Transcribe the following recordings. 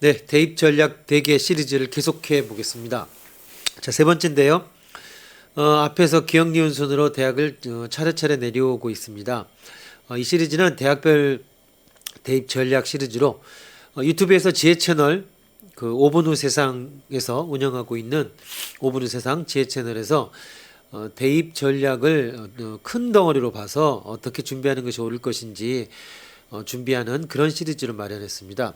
네, 대입 전략 대개 시리즈를 계속해 보겠습니다. 자, 세 번째인데요. 앞에서 기억, 니은 순으로 대학을 차례차례 내려오고 있습니다. 이 시리즈는 대학별 대입 전략 시리즈로 유튜브에서 지혜 채널 그 5분 후 세상에서 운영하고 있는 5분 후 세상 지혜 채널에서 대입 전략을 큰 덩어리로 봐서 어떻게 준비하는 것이 옳을 것인지 준비하는 그런 시리즈를 마련했습니다.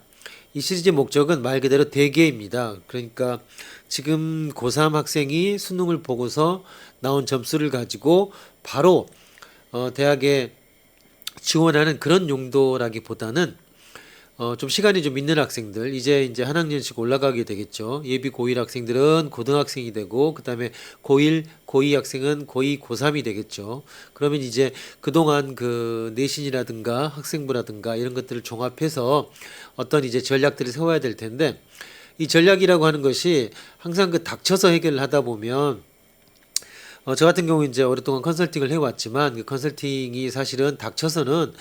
이 시리즈의 목적은 말 그대로 대개입니다. 그러니까 지금 고3 학생이 수능을 보고서 나온 점수를 가지고 바로 대학에 지원하는 그런 용도라기보다는 좀 시간이 좀 있는 학생들, 이제 한 학년씩 올라가게 되겠죠. 예비 고1 학생들은 고등학생이 되고, 그 다음에 고1, 고2 학생은 고2, 고3이 되겠죠. 그러면 이제 그동안 그 내신이라든가 학생부라든가 이런 것들을 종합해서 어떤 이제 전략들을 세워야 될 텐데, 이 전략이라고 하는 것이 항상 그 닥쳐서 해결을 하다 보면 저 같은 경우 이제 오랫동안 컨설팅을 해왔지만 그 컨설팅이 사실은 닥쳐서는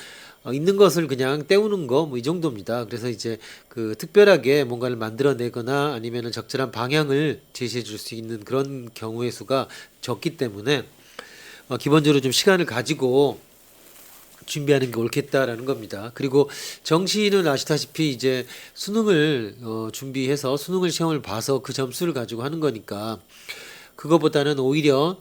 있는 것을 그냥 때우는 거 뭐 이 정도입니다. 그래서 이제 그 특별하게 뭔가를 만들어내거나 아니면은 적절한 방향을 제시해 줄 수 있는 그런 경우의 수가 적기 때문에 기본적으로 좀 시간을 가지고 준비하는 게 옳겠다라는 겁니다. 그리고 정시는 아시다시피 이제 수능을 준비해서 수능을 시험을 봐서 그 점수를 가지고 하는 거니까 그거보다는 오히려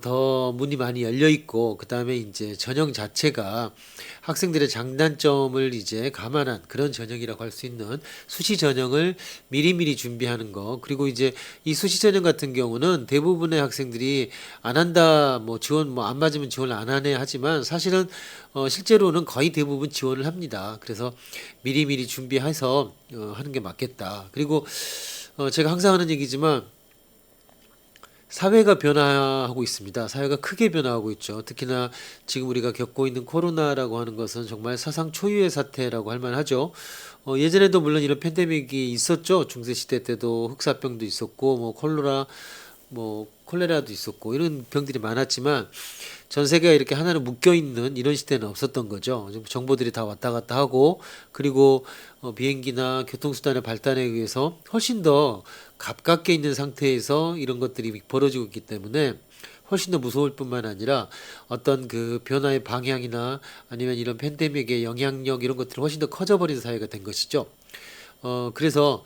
더 문이 많이 열려 있고 그다음에 이제 전형 자체가 학생들의 장단점을 이제 감안한 그런 전형이라고 할 수 있는 수시 전형을 미리미리 준비하는 거. 그리고 이제 이 수시 전형 같은 경우는 대부분의 학생들이 안 한다 뭐 지원 뭐 안 맞으면 지원을 안 하네 하지만 사실은 실제로는 거의 대부분 지원을 합니다. 그래서 미리미리 준비해서 하는 게 맞겠다. 그리고 제가 항상 하는 얘기지만 사회가 변화하고 있습니다. 사회가 크게 변화하고 있죠. 특히나 지금 우리가 겪고 있는 코로나라고 하는 것은 정말 사상 초유의 사태라고 할 만하죠. 예전에도 물론 이런 팬데믹이 있었죠. 중세시대 때도 흑사병도 있었고, 뭐 콜레라도 있었고 이런 병들이 많았지만 전 세계가 이렇게 하나로 묶여 있는 이런 시대는 없었던 거죠. 정보들이 다 왔다 갔다 하고 그리고 비행기나 교통수단의 발달에 의해서 훨씬 더 가깝게 있는 상태에서 이런 것들이 벌어지고 있기 때문에 훨씬 더 무서울 뿐만 아니라 어떤 그 변화의 방향이나 아니면 이런 팬데믹의 영향력 이런 것들이 훨씬 더 커져버린 사회가 된 것이죠. 그래서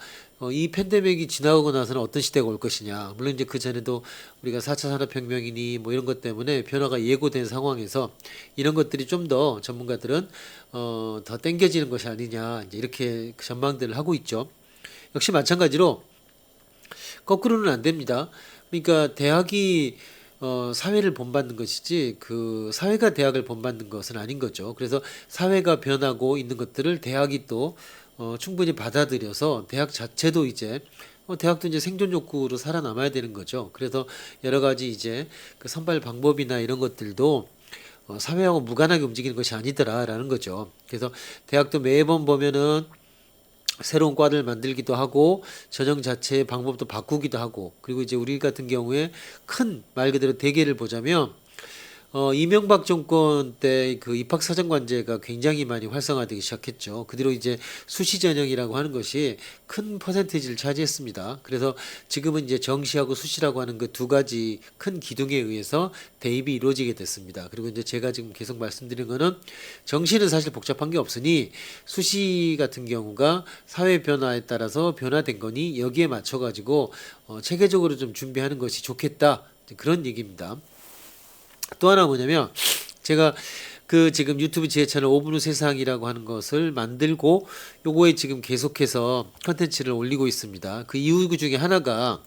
이 팬데믹이 지나고 나서는 어떤 시대가 올 것이냐. 물론 이제 그 전에도 우리가 4차 산업혁명이니 뭐 이런 것 때문에 변화가 예고된 상황에서 이런 것들이 좀 더 전문가들은 더 땡겨지는 것이 아니냐. 이제 이렇게 그 전망들을 하고 있죠. 역시 마찬가지로 거꾸로는 안 됩니다. 그러니까 대학이 사회를 본받는 것이지 그 사회가 대학을 본받는 것은 아닌 거죠. 그래서 사회가 변하고 있는 것들을 대학이 또 충분히 받아들여서 대학 자체도 이제 대학도 이제 생존 욕구로 살아남아야 되는 거죠. 그래서 여러 가지 이제 그 선발 방법이나 이런 것들도 사회하고 무관하게 움직이는 것이 아니더라라는 거죠. 그래서 대학도 매번 보면은 새로운 과를 만들기도 하고 전형 자체의 방법도 바꾸기도 하고 그리고 이제 우리 같은 경우에 큰 말 그대로 대계를 보자면 이명박 정권 때 그 입학사정관제가 굉장히 많이 활성화되기 시작했죠. 그 뒤로 이제 수시 전형이라고 하는 것이 큰 퍼센테이지를 차지했습니다. 그래서 지금은 이제 정시하고 수시라고 하는 그 두 가지 큰 기둥에 의해서 대입이 이루어지게 됐습니다. 그리고 이제 제가 지금 계속 말씀드린 거는 정시는 사실 복잡한 게 없으니 수시 같은 경우가 사회 변화에 따라서 변화된 거니 여기에 맞춰 가지고 체계적으로 좀 준비하는 것이 좋겠다. 그런 얘기입니다. 또 하나 뭐냐면 제가 그 지금 유튜브 지혜 채널 5분 후 세상이라고 하는 것을 만들고 요거에 지금 계속해서 컨텐츠를 올리고 있습니다. 그 이유 중에 하나가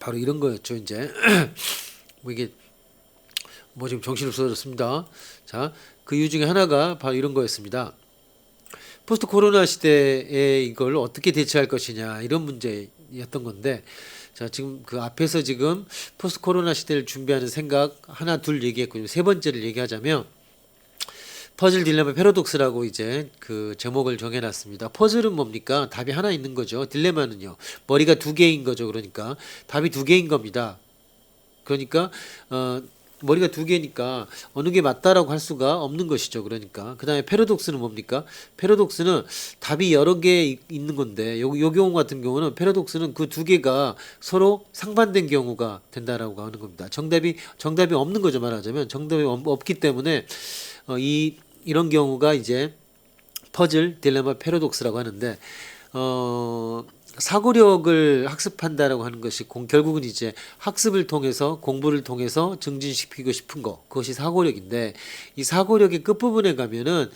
바로 이런 거였죠. 이제 뭐 이게 뭐 지금 정신이 없어졌습니다. 자, 그 이유 중에 하나가 바로 이런 거였습니다. 포스트 코로나 시대에 이걸 어떻게 대처할 것이냐 이런 문제였던 건데 자, 지금 그 앞에서 지금 포스트 코로나 시대를 준비하는 생각 하나 둘 얘기했고 세 번째를 얘기하자면 퍼즐 딜레마 패러독스라고 이제 그 제목을 정해놨습니다. 퍼즐은 뭡니까? 답이 하나 있는 거죠. 딜레마는요. 머리가 두 개인 거죠. 그러니까 답이 두 개인 겁니다. 그러니까 머리가 두 개니까 어느 게 맞다라고 할 수가 없는 것이죠. 그러니까 그다음에 패러독스는 뭡니까? 패러독스는 답이 여러 개 있는 건데 요 경우 같은 경우는 패러독스는 그 두 개가 서로 상반된 경우가 된다라고 하는 겁니다. 정답이 없는 거죠. 말하자면 정답이 없기 때문에 이런 경우가 이제 퍼즐, 딜레마, 패러독스라고 하는데 사고력을 학습한다라고 하는 것이 결국은 이제 학습을 통해서 공부를 통해서 증진시키고 싶은 거 그것이 사고력인데 이 사고력의 끝부분에 가면은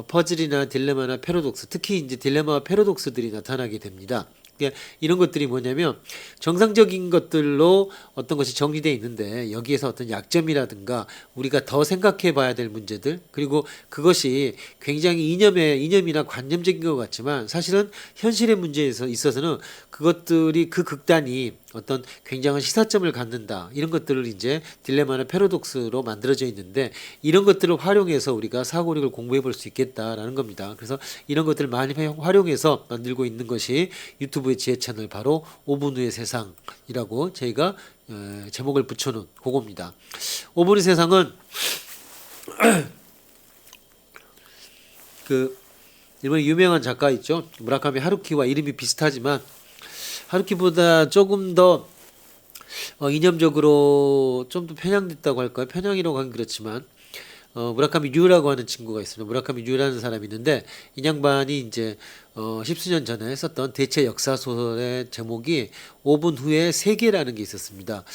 퍼즐이나 딜레마나 패러독스 특히 이제 딜레마와 패러독스들이 나타나게 됩니다. 그러니까 이런 것들이 뭐냐면 정상적인 것들로 어떤 것이 정리되어 있는데 여기에서 어떤 약점이라든가 우리가 더 생각해 봐야 될 문제들 그리고 그것이 굉장히 이념이나 관념적인 것 같지만 사실은 현실의 문제에 있어서는 그것들이 그 극단이 어떤 굉장한 시사점을 갖는다 이런 것들을 이제 딜레마나 패러독스로 만들어져 있는데 이런 것들을 활용해서 우리가 사고력을 공부해 볼 수 있겠다라는 겁니다. 그래서 이런 것들을 많이 활용해서 만들고 있는 것이 유튜브의 지혜 채널 바로 5분 후의 세상이라고 저희가 제목을 붙여놓은 그겁니다. 5분 후의 세상은 그 일본 유명한 작가 있죠. 무라카미 하루키와 이름이 비슷하지만 하루키보다 조금 더 이념적으로 좀 더 편향됐다고 할까요? 편향이라고 하긴 그렇지만 무라카미 류라고 하는 친구가 있습니다. 무라카미 류라는 사람이 있는데 이 양반이 이제 십수년 전에 썼던 대체 역사 소설의 제목이 5분 후에 세계라는 게 있었습니다.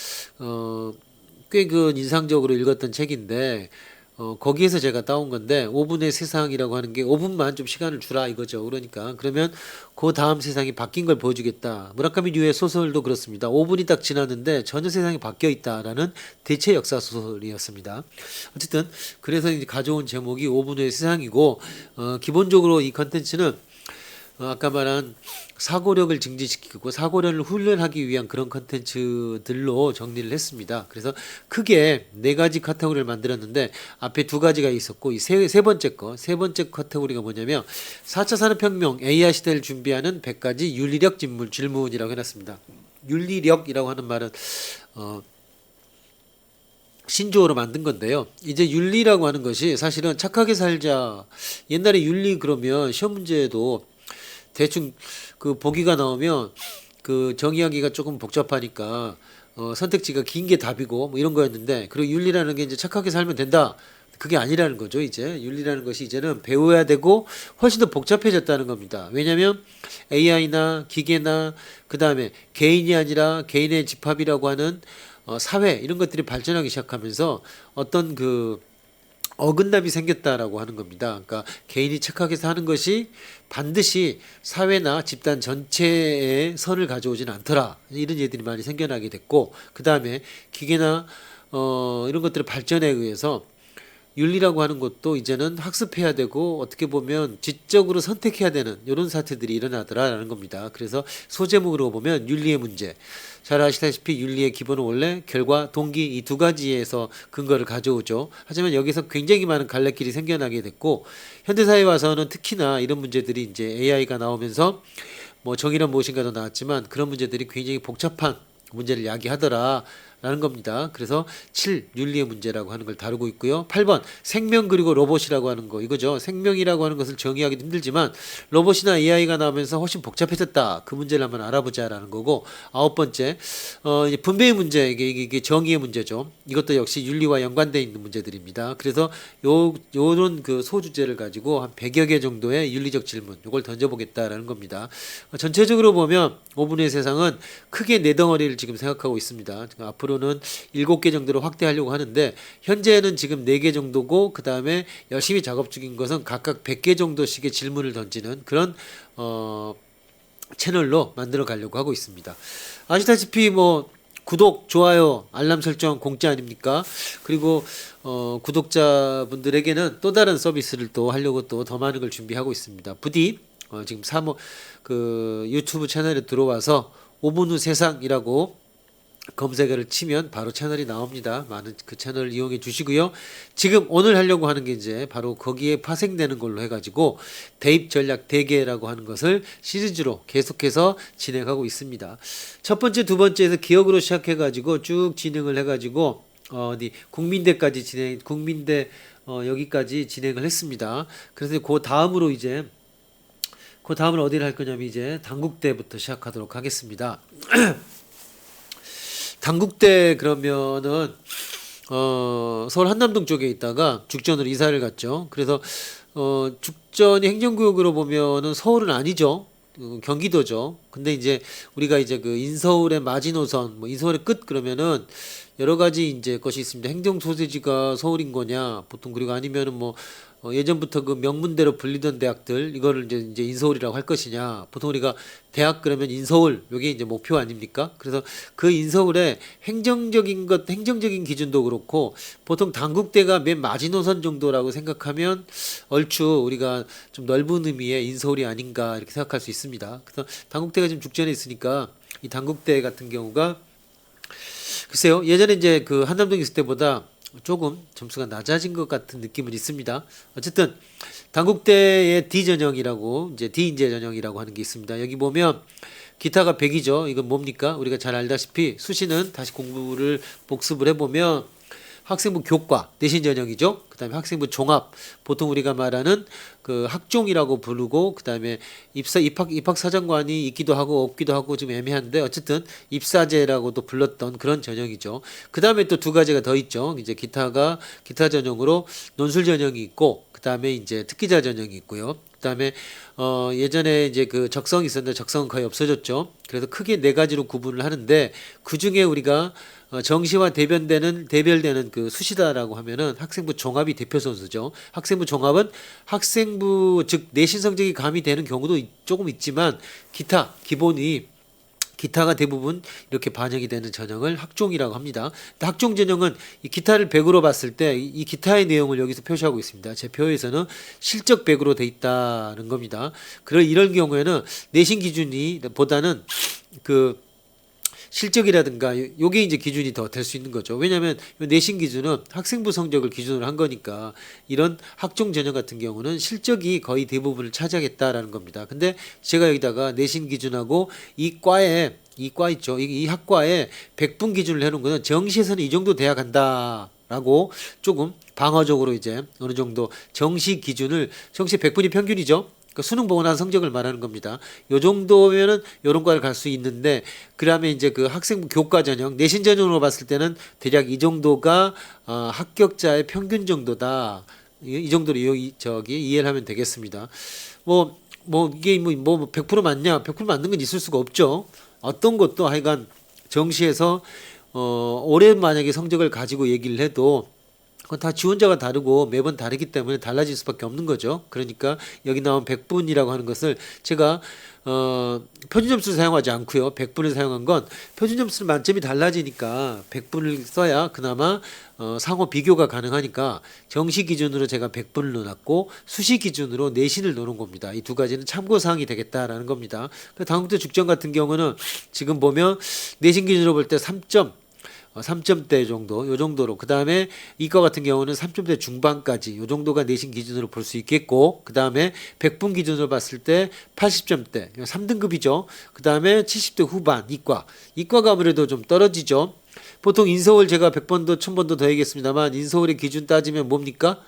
꽤 그 인상적으로 읽었던 책인데 거기에서 제가 따온 건데 5분의 세상이라고 하는 게 5분만 좀 시간을 주라 이거죠. 그러니까 그러면 그 다음 세상이 바뀐 걸 보여주겠다. 무라카미 류의 소설도 그렇습니다. 5분이 딱 지났는데 전혀 세상이 바뀌어 있다라는 대체 역사 소설이었습니다. 어쨌든 그래서 이제 가져온 제목이 5분의 세상이고 기본적으로 이 컨텐츠는 아까 말한 사고력을 증진시키고 사고력을 훈련하기 위한 그런 컨텐츠들로 정리를 했습니다. 그래서 크게 네 가지 카테고리를 만들었는데 앞에 두 가지가 있었고 이 세 번째 카테고리가 뭐냐면 4차 산업혁명 AI 시대를 준비하는 100가지 윤리력 질문이라고 해놨습니다. 윤리력이라고 하는 말은 신조어로 만든 건데요. 이제 윤리라고 하는 것이 사실은 착하게 살자. 옛날에 윤리 그러면 시험 문제에도 대충 그 보기가 나오면 그 정의하기가 조금 복잡하니까 선택지가 긴 게 답이고 뭐 이런 거였는데 그리고 윤리라는 게 이제 착하게 살면 된다. 그게 아니라는 거죠. 이제 윤리라는 것이 이제는 배워야 되고 훨씬 더 복잡해졌다는 겁니다. 왜냐하면 AI나 기계나 그 다음에 개인이 아니라 개인의 집합이라고 하는 사회 이런 것들이 발전하기 시작하면서 어떤 그 어긋남이 생겼다라고 하는 겁니다. 그러니까 개인이 착하게 사는 것이 반드시 사회나 집단 전체에 선을 가져오지는 않더라. 이런 예들이 많이 생겨나게 됐고 그 다음에 기계나 이런 것들의 발전에 의해서 윤리라고 하는 것도 이제는 학습해야 되고 어떻게 보면 지적으로 선택해야 되는 이런 사태들이 일어나더라라는 겁니다. 그래서 소제목으로 보면 윤리의 문제. 잘 아시다시피 윤리의 기본은 원래 결과, 동기 이 두 가지에서 근거를 가져오죠. 하지만 여기서 굉장히 많은 갈래길이 생겨나게 됐고 현대사회에 와서는 특히나 이런 문제들이 이제 AI가 나오면서 뭐 정의란 무엇인가도 나왔지만 그런 문제들이 굉장히 복잡한 문제를 야기하더라. 라는 겁니다. 그래서 7. 윤리의 문제라고 하는 걸 다루고 있고요. 8번 생명 그리고 로봇이라고 하는 거 이거죠. 생명이라고 하는 것을 정의하기도 힘들지만 로봇이나 AI가 나오면서 훨씬 복잡해졌다. 그 문제를 한번 알아보자라는 거고 9번째 이제 분배의 문제 이게 정의의 문제죠. 이것도 역시 윤리와 연관되어 있는 문제들입니다. 그래서 요런 그 소주제를 가지고 한 100여 개 정도의 윤리적 질문 이걸 던져보겠다라는 겁니다. 전체적으로 보면 5분의 세상은 크게 네 덩어리를 지금 생각하고 있습니다. 앞으로는 7개 정도로 확대하려고 하는데 현재는 지금 4개 정도고 그 다음에 열심히 작업 중인 것은 각각 100개 정도씩의 질문을 던지는 그런 채널로 만들어 가려고 하고 있습니다. 아시다시피 뭐 구독, 좋아요, 알람 설정 공짜 아닙니까? 그리고 구독자분들에게는 또 다른 서비스를 또 하려고 또 더 많은 걸 준비하고 있습니다. 부디 지금 그 유튜브 채널에 들어와서 5분 후 세상이라고 검색어를 치면 바로 채널이 나옵니다. 많은 그 채널을 이용해 주시고요. 지금 오늘 하려고 하는 게 이제 바로 거기에 파생되는 걸로 해가지고 대입 전략 대계라고 하는 것을 시리즈로 계속해서 진행하고 있습니다. 첫 번째, 두 번째에서 기억으로 시작해가지고 쭉 진행을 해가지고 어디 국민대까지 진행 국민대 여기까지 진행을 했습니다. 그래서 그 다음으로 이제 그 다음은 어디를 할 거냐면 이제 단국대부터 시작하도록 하겠습니다. 단국대 그러면은 서울 한남동 쪽에 있다가 죽전으로 이사를 갔죠. 그래서 죽전이 행정구역으로 보면은 서울은 아니죠. 경기도죠. 근데 이제 우리가 이제 그 인서울의 마지노선, 뭐 인서울의 끝 그러면은 여러 가지 이제 것이 있습니다. 행정 소재지가 서울인 거냐, 보통 그리고 아니면은 뭐 예전부터 그 명문대로 불리던 대학들 이거를 이제 인서울이라고 할 것이냐. 보통 우리가 대학 그러면 인서울 요게 이제 목표 아닙니까? 그래서 그 인서울의 행정적인 기준도 그렇고 보통 단국대가 맨 마지노선 정도라고 생각하면 얼추 우리가 좀 넓은 의미의 인서울이 아닌가 이렇게 생각할 수 있습니다. 그래서 단국대가 지금 죽전에 있으니까 이 단국대 같은 경우가 글쎄요 예전에 이제 그 한남동에 있을 때보다 조금 점수가 낮아진 것 같은 느낌은 있습니다. 어쨌든 단국대의 D 전형이라고 이제 D 인재 전형이라고 하는 게 있습니다. 여기 보면 기타가 100이죠. 이건 뭡니까? 우리가 잘 알다시피 수시는 다시 공부를 복습을 해보면 학생부 교과 내신 전형이죠. 그다음에 학생부 종합 보통 우리가 말하는 그 학종이라고 부르고 그다음에 입학 사정관이 있기도 하고 없기도 하고 좀 애매한데 어쨌든 입사제라고도 불렀던 그런 전형이죠. 그다음에 또 두 가지가 더 있죠. 이제 기타 전형으로 논술 전형이 있고 그다음에 이제 특기자 전형이 있고요. 그다음에 예전에 이제 그 적성이 있었는데 적성은 거의 없어졌죠. 그래서 크게 네 가지로 구분을 하는데 그 중에 우리가 정시와 대별되는 그 수시다라고 하면은 학생부 종합이 대표 선수죠. 학생부 종합은 학생부 즉 내신 성적이 가미되는 경우도 조금 있지만 기타가 대부분 이렇게 반영이 되는 전형을 학종이라고 합니다. 학종 전형은 이 기타를 100으로 봤을 때 이 기타의 내용을 여기서 표시하고 있습니다. 제 표에서는 실적 100으로 돼 있다는 겁니다. 이런 경우에는 내신 기준이 보다는 그 실적이라든가 요게 이제 기준이 더 될 수 있는 거죠. 왜냐하면 내신 기준은 학생부 성적을 기준으로 한 거니까 이런 학종 전형 같은 경우는 실적이 거의 대부분을 차지하겠다라는 겁니다. 근데 제가 여기다가 내신 기준하고 이 과 있죠. 이 학과에 100분 기준을 해놓은 거는 정시에서는 이 정도 돼야 간다라고 조금 방어적으로 이제 어느 정도 정시 100분이 평균이죠. 그러니까 수능 보고 나서 성적을 말하는 겁니다. 요 정도면은 요런 과를 갈 수 있는데 그다음에 이제 그 학생부 교과 전형 내신 전형으로 봤을 때는 대략 이 정도가 합격자의 평균 정도다. 이 정도로 저기 이해를 하면 되겠습니다. 이게 100% 맞냐? 100% 맞는 건 있을 수가 없죠. 어떤 것도 하여간 정시에서 올해 만약에 성적을 가지고 얘기를 해도 그건 다 지원자가 다르고 매번 다르기 때문에 달라질 수밖에 없는 거죠. 그러니까 여기 나온 100분이라고 하는 것을 제가 표준 점수를 사용하지 않고요. 100분을 사용한 건 표준 점수는 만점이 달라지니까 100분을 써야 그나마 상호 비교가 가능하니까 정시 기준으로 제가 100분을 넣어놨고 수시 기준으로 내신을 넣는 겁니다. 이 두 가지는 참고 사항이 되겠다라는 겁니다. 다음부터 죽전 같은 경우는 지금 보면 내신 기준으로 볼 때 3점대 정도, 요 정도로. 그 다음에 이과 같은 경우는 3점대 중반까지, 요 정도가 내신 기준으로 볼 수 있겠고, 그 다음에 100분 기준으로 봤을 때 80점대, 3등급이죠. 그 다음에 70대 후반, 이과가 아무래도 좀 떨어지죠. 보통 인서울 제가 100번도 1000번도 더 얘기했습니다만, 인서울의 기준 따지면 뭡니까?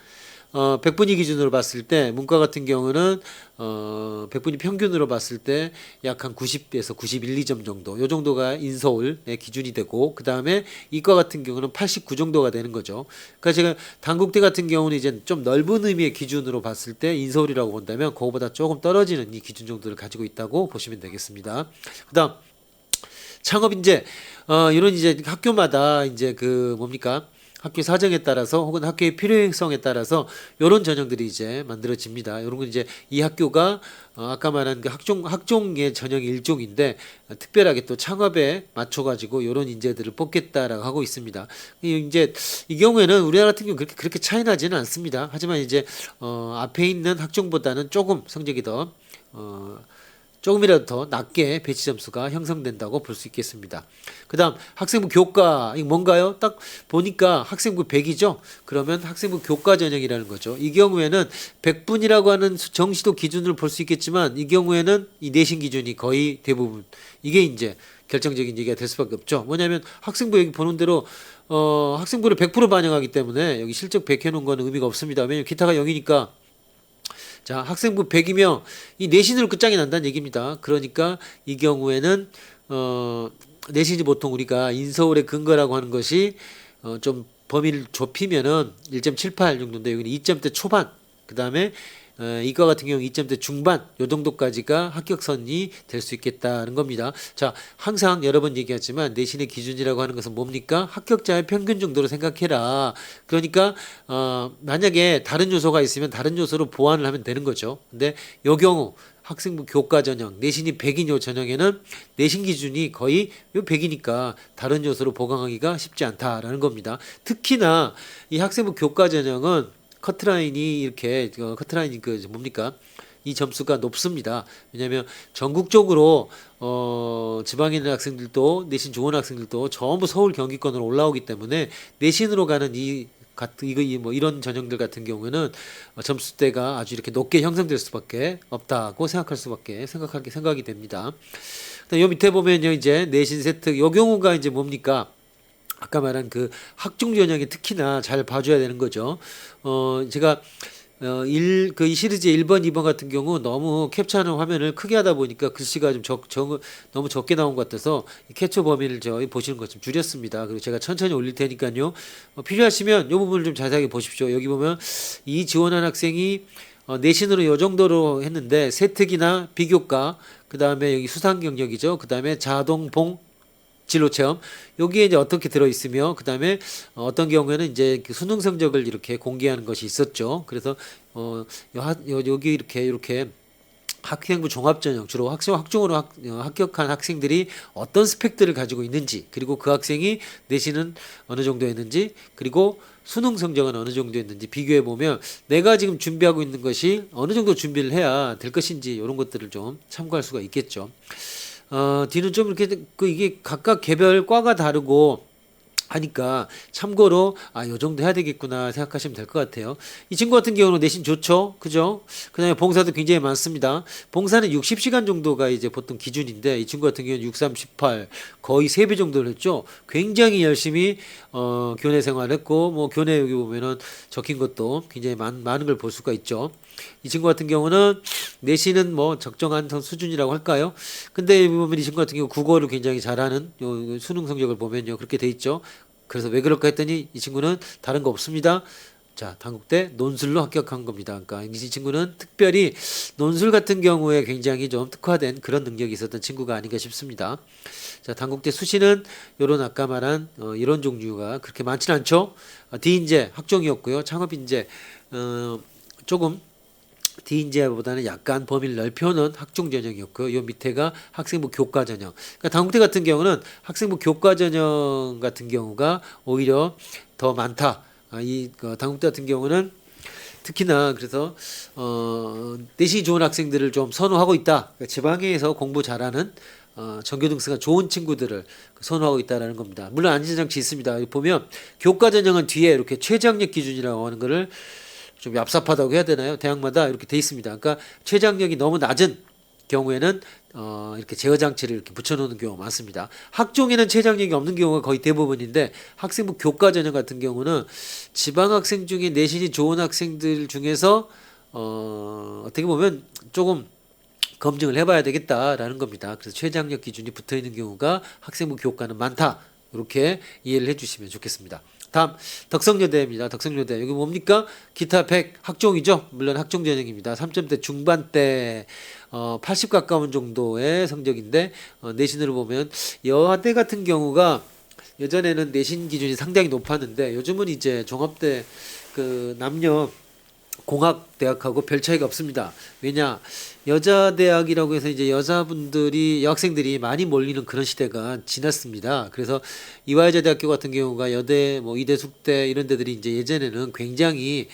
100분위 기준으로 봤을 때 문과 같은 경우는 100분위 평균으로 봤을 때 약 한 90에서 91, 2점 정도 요 정도가 인서울의 기준이 되고 그 다음에 이과 같은 경우는 89 정도가 되는 거죠. 그러니까 제가 단국대 같은 경우는 이제 좀 넓은 의미의 기준으로 봤을 때 인서울이라고 본다면 그거보다 조금 떨어지는 이 기준 정도를 가지고 있다고 보시면 되겠습니다. 그 다음 창업인재 이런 이제 학교마다 이제 그 뭡니까? 학교 사정에 따라서 혹은 학교의 필요성에 따라서 이런 전형들이 이제 만들어집니다. 이런 건 이제 이 학교가 아까 말한 그 학종의 전형의 일종인데 특별하게 또 창업에 맞춰가지고 이런 인재들을 뽑겠다라고 하고 있습니다. 이제 이 경우에는 우리나라 같은 경우 그렇게 차이 나지는 않습니다. 하지만 이제 앞에 있는 학종보다는 조금 성적이 더 조금이라도 더 낮게 배치 점수가 형성된다고 볼 수 있겠습니다. 그다음 학생부 교과 이거 뭔가요? 딱 보니까 학생부 100이죠. 그러면 학생부 교과 전형이라는 거죠. 이 경우에는 100분이라고 하는 정시도 기준으로 볼 수 있겠지만 이 경우에는 이 내신 기준이 거의 대부분 이게 이제 결정적인 얘기가 될 수밖에 없죠. 뭐냐면 학생부 여기 보는 대로 학생부를 100% 반영하기 때문에 여기 실적 100 해놓은 거는 의미가 없습니다. 왜냐면 기타가 0이니까 자, 학생부 100이면 이 내신으로 끝장이 난다는 얘기입니다. 그러니까 이 경우에는 내신이 보통 우리가 인서울의 근거라고 하는 것이 좀 범위를 좁히면은 1.78 정도인데 여기는 2점대 초반, 그 다음에 이과 같은 경우 2점대 중반 요 정도까지가 합격선이 될 수 있겠다는 겁니다. 자, 항상 여러 번 얘기하지만 내신의 기준이라고 하는 것은 뭡니까? 합격자의 평균 정도로 생각해라. 그러니까 만약에 다른 요소가 있으면 다른 요소로 보완을 하면 되는 거죠. 근데 요 경우 학생부 교과 전형 내신이 100인 요 전형에는 내신 기준이 거의 요 100이니까 다른 요소로 보강하기가 쉽지 않다라는 겁니다. 특히나 이 학생부 교과 전형은 커트라인이 이렇게 커트라인이 그 뭡니까? 이 점수가 높습니다. 왜냐하면 전국적으로 지방에 있는 학생들도 내신 좋은 학생들도 전부 서울 경기권으로 올라오기 때문에 내신으로 가는 이런 전형들 같은 경우에는 점수대가 아주 이렇게 높게 형성될 수밖에 없다고 생각이 됩니다. 요 밑에 보면요, 이제 내신 세특 요 경우가 이제 뭡니까? 아까 말한 그 학종 전형이 특히나 잘 봐줘야 되는 거죠. 제가 이 시리즈 1번, 2번 같은 경우 너무 캡처하는 화면을 크게 하다 보니까 글씨가 좀 너무 적게 나온 것 같아서 캡처 범위를 보시는 것 좀 줄였습니다. 그리고 제가 천천히 올릴 테니까요. 필요하시면 이 부분을 좀 자세하게 보십시오. 여기 보면 이 지원한 학생이 내신으로 요 정도로 했는데 세특이나 비교과, 그 다음에 여기 수상 경력이죠. 그 다음에 자동봉 진로 체험 여기에 이제 어떻게 들어 있으며 그다음에 어떤 경우에는 이제 그 수능 성적을 이렇게 공개하는 것이 있었죠. 그래서 여기 이렇게 학생부 종합전형 주로 학종으로 합격한 학생들이 어떤 스펙들을 가지고 있는지, 그리고 그 학생이 내신은 어느 정도 했는지, 그리고 수능 성적은 어느 정도 했는지 비교해 보면 내가 지금 준비하고 있는 것이 어느 정도 준비를 해야 될 것인지 이런 것들을 좀 참고할 수가 있겠죠. 뒤는 좀 이렇게 이게 각각 개별 과가 다르고 하니까 참고로 요 정도 해야 되겠구나 생각하시면 될 것 같아요. 이 친구 같은 경우는 내신 좋죠, 그죠? 그다음에 봉사도 굉장히 많습니다. 봉사는 60시간 정도가 이제 보통 기준인데 이 친구 같은 경우는 63, 18 거의 3배 정도를 했죠. 굉장히 열심히 교내 생활했고 뭐 교내 여기 보면은 적힌 것도 굉장히 많은 걸 볼 수가 있죠. 이 친구 같은 경우는 내신은 뭐 적정한 수준이라고 할까요? 근데 보면 이 친구 같은 경우 국어를 굉장히 잘하는 요 수능 성적을 보면요 그렇게 돼 있죠. 그래서 왜 그럴까 했더니 이 친구는 다른 거 없습니다. 자, 단국대 논술로 합격한 겁니다. 그러니까 이 친구는 특별히 논술 같은 경우에 굉장히 좀 특화된 그런 능력이 있었던 친구가 아닌가 싶습니다. 자, 단국대 수시는 요런 아까 말한 이런 종류가 그렇게 많지는 않죠. 디인재 학종이었고요. 창업인재 조금 D인재보다는 약간 범위를 넓혀놓은 학종 전형이었고요. 요 밑에가 학생부 교과 전형. 그러니까 단국대 같은 경우는 학생부 교과 전형 같은 경우가 오히려 더 많다. 단국대 같은 경우는 특히나 그래서 내신이 좋은 학생들을 좀 선호하고 있다. 그러니까 지방에서 공부 잘하는 전교 등수가 좋은 친구들을 선호하고 있다라는 겁니다. 물론 안전장치 있습니다. 보면 교과 전형은 뒤에 이렇게 최저학력 기준이라고 하는 거를 좀 얍삽하다고 해야 되나요? 대학마다 이렇게 돼 있습니다. 그러니까 최저학력이 너무 낮은 경우에는 이렇게 제어 장치를 이렇게 붙여놓는 경우가 많습니다. 학종에는 최저학력이 없는 경우가 거의 대부분인데 학생부 교과 전형 같은 경우는 지방 학생 중에 내신이 좋은 학생들 중에서 어떻게 보면 조금 검증을 해봐야 되겠다라는 겁니다. 그래서 최저학력 기준이 붙어있는 경우가 학생부 교과는 많다. 이렇게 이해를 해주시면 좋겠습니다. 다음 덕성여대입니다. 덕성여대 여기 뭡니까? 기타 100 학종이죠. 물론 학종 전형입니다. 3점대 중반대 80 가까운 정도의 성적인데 내신으로 보면 여대 같은 경우가 예전에는 내신 기준이 상당히 높았는데 요즘은 이제 종합대 그 남녀 공학대학하고 별 차이가 없습니다. 왜냐 여자대학이라고 해서 이제 여학생들이 많이 몰리는 그런 시대가 지났습니다. 그래서 이화여자대학교 같은 경우가 여대, 뭐 이대, 숙대 이런 데들이 이제 예전에는 굉장히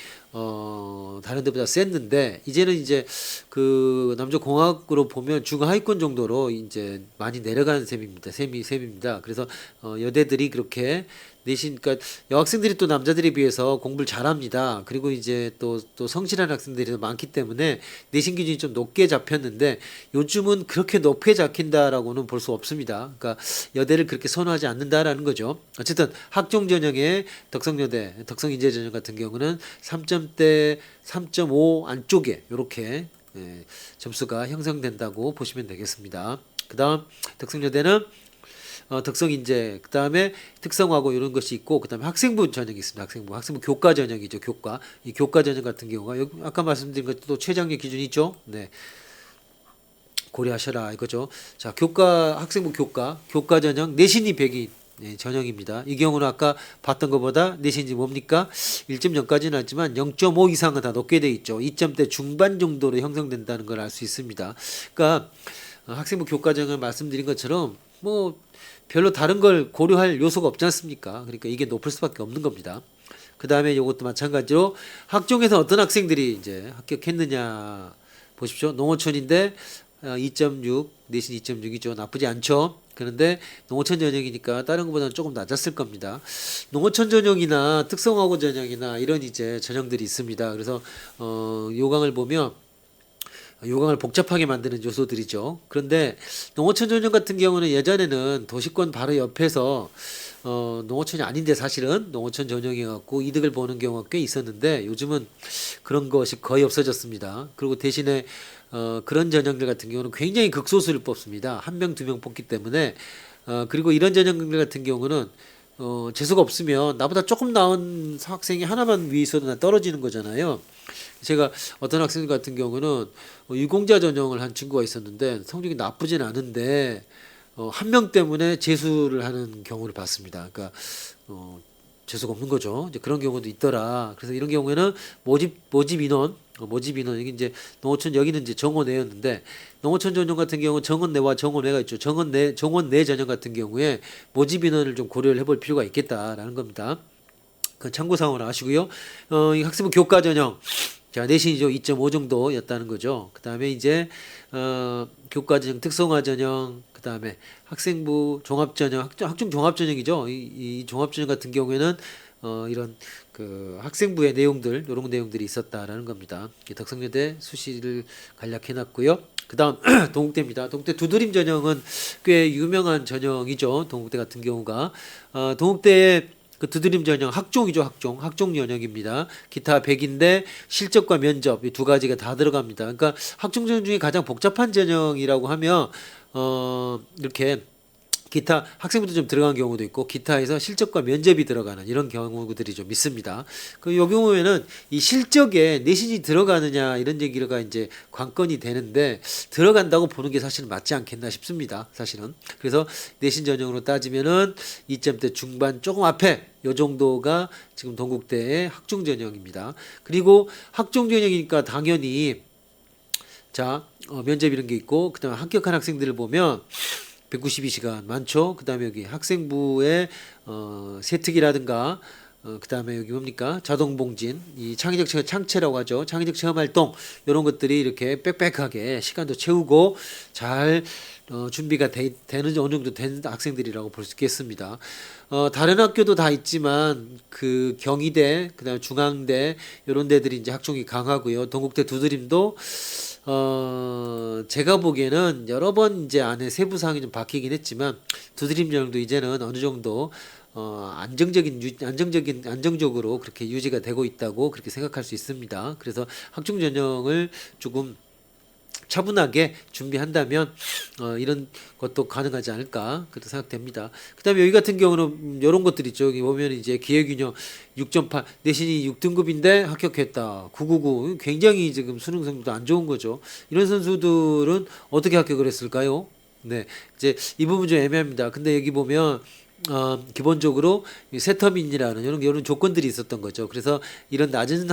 다른 데보다 셌는데 이제는 이제 그 남녀공학으로 보면 중하위권 정도로 이제 많이 내려가는 셈입니다. 그래서 여대들이 그렇게 내신 그러니까 여학생들이 또 남자들에 비해서 공부를 잘합니다. 그리고 이제 또 성실한 학생들이 많기 때문에 내신 기준이 좀 높게 잡혔는데 요즘은 그렇게 높게 잡힌다라고는 볼 수 없습니다. 그러니까 여대를 그렇게 선호하지 않는다라는 거죠. 어쨌든 학종 전형의 덕성여대, 덕성인재 전형 같은 경우는 3점대 3.5 안쪽에 이렇게 점수가 형성된다고 보시면 되겠습니다. 그다음 덕성여대는 덕성인재, 그 다음에 특성화고 이런 것이 있고, 그 다음에 학생부 전형이 있습니다. 학생부 교과 전형이죠. 교과. 이 교과 전형 같은 경우가, 여기 아까 말씀드린 것도 최장력 기준이 있죠. 네. 고려하셔라 이거죠. 자, 학생부 교과 전형, 내신이 100인 전형입니다. 이 경우는 아까 봤던 것보다 내신이 뭡니까? 1.0까지는 하지만 0.5 이상은 다 높게 돼 있죠. 2점대 중반 정도로 형성된다는 걸 알 수 있습니다. 그러니까 학생부 교과 전형을 말씀드린 것처럼 뭐 별로 다른 걸 고려할 요소가 없지 않습니까? 그러니까 이게 높을 수밖에 없는 겁니다. 그 다음에 이것도 마찬가지로 학종에서 어떤 학생들이 이제 합격했느냐 보십시오. 농어촌인데 2.6 내신 2.6이죠. 나쁘지 않죠. 그런데 농어촌 전형이니까 다른 것보다는 조금 낮았을 겁니다. 농어촌 전형이나 특성화고 전형이나 이런 이제 전형들이 있습니다. 그래서 요강을 보면 요강을 복잡하게 만드는 요소들이죠. 그런데 농어촌 전형 같은 경우는 예전에는 도시권 바로 옆에서 농어촌이 아닌데 사실은 농어촌 전형이 갖고 이득을 보는 경우가 꽤 있었는데 요즘은 그런 것이 거의 없어졌습니다. 그리고 대신에 그런 전형들 같은 경우는 굉장히 극소수를 뽑습니다. 한 명, 두 명 뽑기 때문에 그리고 이런 전형들 같은 경우는 재수가 없으면 나보다 조금 나은 학생이 하나만 위에 있어도 나 떨어지는 거잖아요. 제가 어떤 학생 같은 경우는 유공자 전형을 한 친구가 있었는데 성적이 나쁘진 않은데 한 명 때문에 재수를 하는 경우를 봤습니다. 그러니까 재수가 없는 거죠. 이제 그런 경우도 있더라. 그래서 이런 경우에는 모집 인원 이게 이제 농어촌 여기는 이제 정원외였는데 농어촌 전형 같은 경우 정원내와 정원외가 있죠. 정원내 전형 같은 경우에 모집 인원을 좀 고려를 해볼 필요가 있겠다라는 겁니다. 그 참고사항으로 아시고요. 이 학생부 교과 전형 자, 내신이죠. 2.5 정도였다는 거죠. 그 다음에 이제, 교과 전형, 특성화 전형, 그 다음에 학생부 종합 전형, 학종 종합 전형이죠. 이 종합 전형 같은 경우에는, 이런 그 학생부의 내용들, 이런 내용들이 있었다라는 겁니다. 덕성여대 수시를 간략해 놨고요. 그 다음, 동국대입니다. 동국대 두드림 전형은 꽤 유명한 전형이죠. 동국대 같은 경우가. 동국대의 그 두드림 전형 학종이죠. 학종 전형입니다. 기타 100인데 실적과 면접 이 두 가지가 다 들어갑니다. 그러니까 학종 전형 중에 가장 복잡한 전형이라고 하면 이렇게 기타 학생부도 좀 들어간 경우도 있고 기타에서 실적과 면접이 들어가는 이런 경우들이 좀 있습니다. 그 요 경우에는 이 실적에 내신이 들어가느냐 이런 얘기가 이제 관건이 되는데 들어간다고 보는 게 사실은 맞지 않겠나 싶습니다. 사실은. 그래서 내신 전형으로 따지면은 2점대 중반 조금 앞에 요 정도가 지금 동국대의 학종 전형입니다. 그리고 학종 전형이니까 당연히 자, 면접 이런 게 있고 그다음에 합격한 학생들을 보면 192시간 많죠. 그다음에 여기 학생부의 세특이라든가 그다음에 여기 뭡니까? 자동봉진, 이 창체라고 하죠. 창의적 체험 활동 이런 것들이 이렇게 빽빽하게 시간도 채우고 잘 준비가 되는 어느 정도 된 학생들이라고 볼 수 있겠습니다. 다른 학교도 다 있지만 그 경희대, 그다음에 중앙대 이런 데들이 이제 학종이 강하고요. 동국대 두드림도 제가 보기에는 여러 번 이제 안에 세부 사항이 좀 바뀌긴 했지만 두드림 전형도 이제는 어느 정도 안정적으로 그렇게 유지가 되고 있다고 그렇게 생각할 수 있습니다. 그래서 학종 전형을 조금 차분하게 준비한다면 이런 것도 가능하지 않을까 그렇게 생각됩니다. 그다음에 여기 같은 경우는 이런 것들 있죠. 여기 보면 이제 기회균형 6.8 내신이 6등급인데 합격했다. 999 굉장히 지금 수능 성적도 안 좋은 거죠. 이런 선수들은 어떻게 합격을 했을까요? 네, 이제 이 부분 좀 애매합니다. 근데 여기 보면 기본적으로 세터민이라는 이런 조건들이 있었던 거죠. 그래서 이런 낮은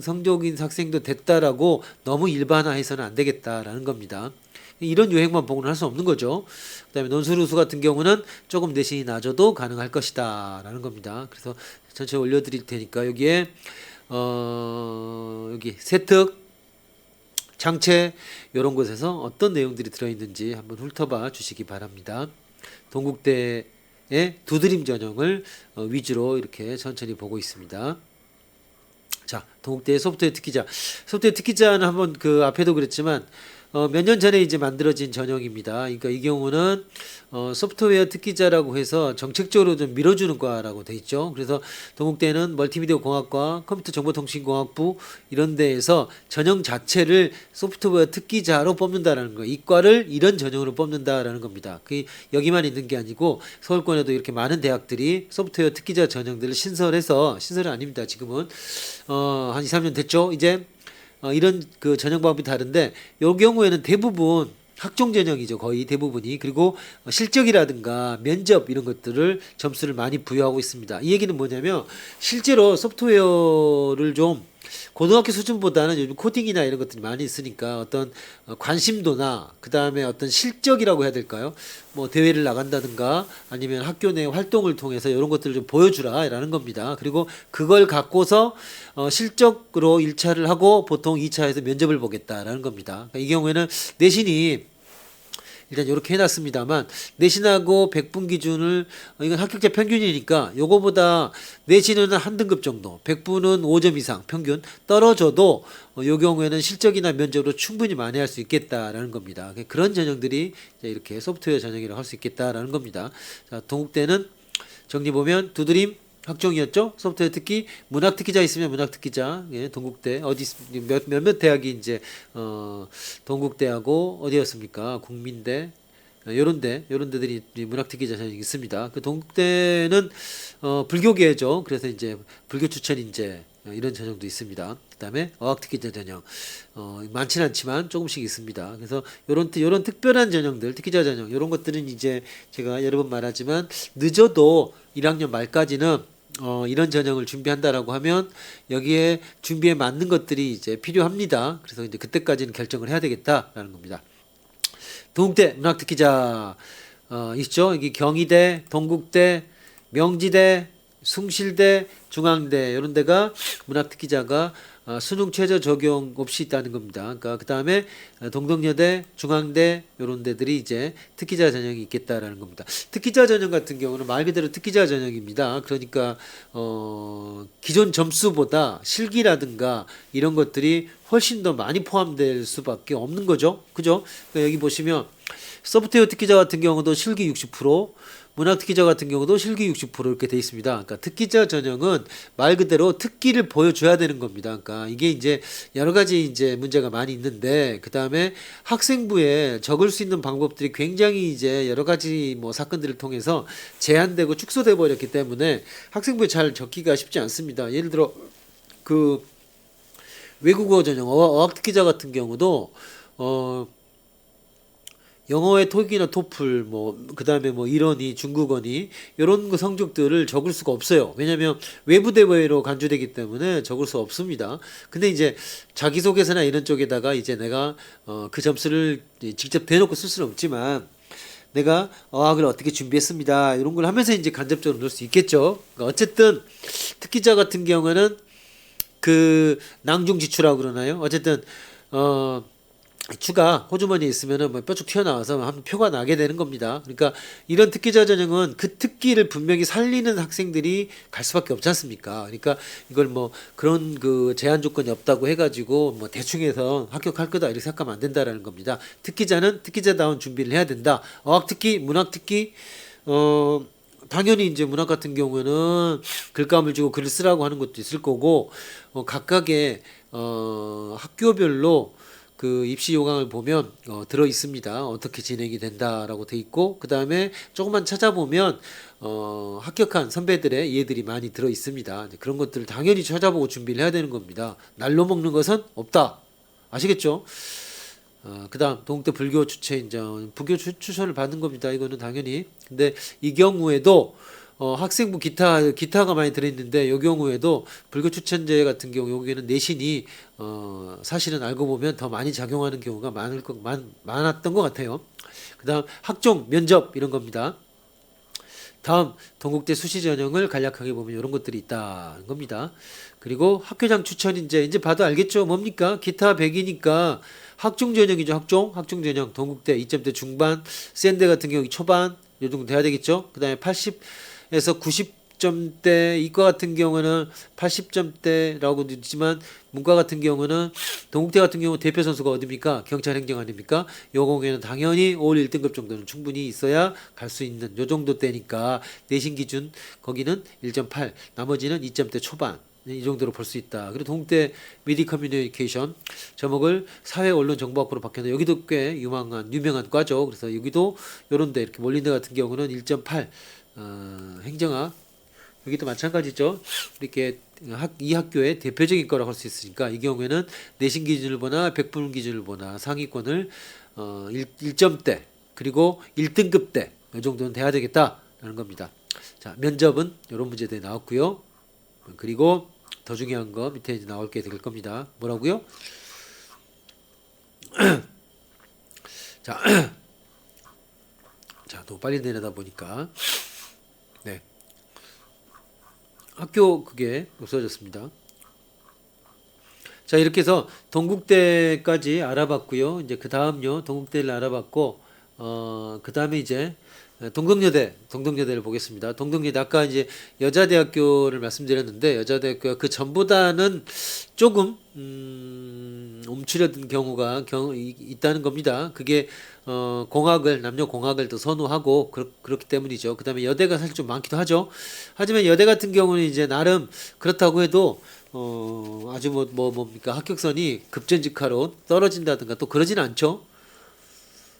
성적인 학생도 됐다라고 너무 일반화해서는 안 되겠다라는 겁니다. 이런 유형만 보고는 할 수 없는 거죠. 그다음에 논술우수 같은 경우는 조금 내신이 낮아도 가능할 것이다라는 겁니다. 그래서 전체 올려드릴 테니까 여기에 여기 세특, 장체 이런 곳에서 어떤 내용들이 들어있는지 한번 훑어봐 주시기 바랍니다. 동국대의 두드림 전형을 위주로 이렇게 천천히 보고 있습니다. 자, 동국대의 소프트웨어 특기자. 소프트웨어 특기자는 한번 그 앞에도 그랬지만 몇 년 전에 이제 만들어진 전형입니다. 그러니까 이 경우는 소프트웨어 특기자라고 해서 정책적으로 좀 밀어주는 과라고 돼 있죠. 그래서 동국대는 멀티미디어 공학과, 컴퓨터 정보통신공학부 이런 데에서 전형 자체를 소프트웨어 특기자로 뽑는다라는 거예요. 이 과를 이런 전형으로 뽑는다라는 겁니다. 그 여기만 있는 게 아니고 서울권에도 이렇게 많은 대학들이 소프트웨어 특기자 전형들을 신설은 아닙니다. 지금은 한 2, 3년 됐죠. 이제 이런 그 전형 방법이 다른데 요 경우에는 대부분 학종 전형이죠. 거의 대부분이. 그리고 실적이라든가 면접 이런 것들을 점수를 많이 부여하고 있습니다. 이 얘기는 뭐냐면 실제로 소프트웨어를 좀 고등학교 수준보다는 요즘 코딩이나 이런 것들이 많이 있으니까 어떤 관심도나 그 다음에 어떤 실적이라고 해야 될까요? 뭐 대회를 나간다든가 아니면 학교 내 활동을 통해서 이런 것들을 좀 보여주라라는 겁니다. 그리고 그걸 갖고서 실적으로 1차를 하고 보통 2차에서 면접을 보겠다라는 겁니다. 그러니까 이 경우에는 내신이 일단 이렇게 해놨습니다만 내신하고 100분 기준을 이건 합격자 평균이니까 요거보다 내신은 한 등급 정도 100분은 5점 이상 평균 떨어져도 요 경우에는 실적이나 면접으로 충분히 만회할 수 있겠다라는 겁니다. 그런 전형들이 이렇게 소프트웨어 전형이라고 할 수 있겠다라는 겁니다. 자, 동국대는 정리 보면 두드림 학종이었죠. 소프트웨어 특기, 문학 특기자 있으면 문학 특기자. 예, 동국대 어디 몇몇 대학이 이제 동국대하고 어디였습니까? 국민대 요런 데들이 문학 특기자 전형이 있습니다. 그 동국대는 불교계죠. 그래서 이제 불교 추천 인재 이런 전형도 있습니다. 그다음에 어학 특기자 전형 많지는 않지만 조금씩 있습니다. 그래서 요런 특별한 전형들, 특기자 전형 요런 것들은 이제 제가 여러 번 말하지만 늦어도 1학년 말까지는 이런 전형을 준비한다라고 하면 여기에 준비에 맞는 것들이 이제 필요합니다. 그래서 이제 그때까지는 결정을 해야 되겠다라는 겁니다. 동국대 문학특기자 있죠. 여기 경희대, 동국대, 명지대, 숭실대, 중앙대 이런 데가 문학특기자가 수능 최저 적용 없이 있다는 겁니다. 그러니까 그 다음에 동덕여대, 중앙대 이런 데들이 이제 특기자 전형이 있겠다라는 겁니다. 특기자 전형 같은 경우는 말 그대로 특기자 전형입니다. 그러니까 기존 점수보다 실기라든가 이런 것들이 훨씬 더 많이 포함될 수밖에 없는 거죠. 그죠? 그러니까 여기 보시면 소프트웨어 특기자 같은 경우도 실기 60%, 문학 특기자 같은 경우도 실기 60% 이렇게 돼 있습니다. 그러니까 특기자 전형은 말 그대로 특기를 보여줘야 되는 겁니다. 그러니까 이게 이제 여러 가지 이제 문제가 많이 있는데 그 다음에 학생부에 적을 수 있는 방법들이 굉장히 이제 여러 가지 뭐 사건들을 통해서 제한되고 축소돼 버렸기 때문에 학생부에 잘 적기가 쉽지 않습니다. 예를 들어 그 외국어 전형 어학 특기자 같은 경우도 영어의 토익이나 토플 뭐 그다음에 뭐 일원이 중국어니 이런 거 성적들을 적을 수가 없어요. 왜냐하면 외부 대회로 간주되기 때문에 적을 수 없습니다. 근데 이제 자기소개서나 이런 쪽에다가 이제 내가 그 점수를 직접 대놓고 쓸 수는 없지만 내가 어학을 어떻게 준비했습니다. 이런 걸 하면서 이제 간접적으로 넣을 수 있겠죠. 그러니까 어쨌든 특기자 같은 경우는 그 낭중지추라고 그러나요? 어쨌든 추가 호주머니에 있으면은 뭐 뾰족 튀어나와서 한 표가 나게 되는 겁니다. 그러니까 이런 특기자 전형은 그 특기를 분명히 살리는 학생들이 갈 수밖에 없지 않습니까? 그러니까 이걸 뭐 그런 그 제한 조건이 없다고 해가지고 뭐 대충 해서 합격할 거다 이렇게 생각하면 안 된다라는 겁니다. 특기자는 특기자다운 준비를 해야 된다. 어학 특기, 문학 특기, 당연히 이제 문학 같은 경우에는 글감을 주고 글을 쓰라고 하는 것도 있을 거고 각각의 학교별로 그 입시 요강을 보면 들어 있습니다. 어떻게 진행이 된다라고 돼 있고 그 다음에 조금만 찾아보면 합격한 선배들의 예들이 많이 들어 있습니다. 그런 것들을 당연히 찾아보고 준비를 해야 되는 겁니다. 날로 먹는 것은 없다. 아시겠죠? 그 다음 동국대 불교 추천 인정 불교 추천을 받는 겁니다. 이거는 당연히. 근데 이 경우에도 학생부 기타가 많이 들어있는데 이 경우에도 불교 추천제 같은 경우 여기에는 내신이 사실은 알고 보면 더 많이 작용하는 경우가 많았던 것 같아요. 그 다음 학종 면접 이런 겁니다. 다음 동국대 수시 전형을 간략하게 보면 이런 것들이 있다는 겁니다. 그리고 학교장 추천 이제 봐도 알겠죠? 뭡니까? 기타 100이니까 학종 전형이죠. 학종 전형 동국대 2점대 중반, 센대 같은 경우 초반 요 정도 돼야 되겠죠? 그다음에 80에서 90점대 이과 같은 경우는 80점대라고 있지만 문과 같은 경우는 동국대 같은 경우 대표 선수가 어딥니까? 경찰 행정 아닙니까? 요 경우에는 당연히 올 1등급 정도는 충분히 있어야 갈 수 있는 요 정도 대니까 내신 기준 거기는 1.8 나머지는 2점대 초반 이 정도로 볼 수 있다. 그리고 동국대 미디 커뮤니케이션 제목을 사회 언론 정보학부로 바뀌었는데 여기도 꽤 유명한 과죠. 그래서 여기도 요런데 이렇게 몰린 데 같은 경우는 1.8 행정학 여기도 마찬가지죠. 이렇게 이 학교의 대표적인 거라고 할 수 있으니까 이 경우에는 내신 기준을 보나 백분 기준을 보나 상위권을 1점대 그리고 1등급대 이 정도는 돼야 되겠다라는 겁니다. 자, 면접은 이런 문제들이 나왔고요. 그리고 더 중요한 거 밑에 이제 나올 게 될 겁니다. 뭐라고요? 자, 자, 또 빨리 내려다 보니까 네. 학교 그게 없어졌습니다. 자, 이렇게 해서 동국대까지 알아봤고요. 이제 그 다음요. 동국대를 알아봤고 그 다음에 이제 동덕여대를 보겠습니다. 동덕여대 아까 이제 여자대학교를 말씀드렸는데 여자대학교가 그 전보다는 조금 움츠려든 경우가 있다는 겁니다. 그게 공학을 남녀 공학을 더 선호하고 그렇기 때문이죠. 그다음에 여대가 사실 좀 많기도 하죠. 하지만 여대 같은 경우는 이제 나름 그렇다고 해도 아주 뭡니까 합격선이 급전직하로 떨어진다든가 또 그러진 않죠.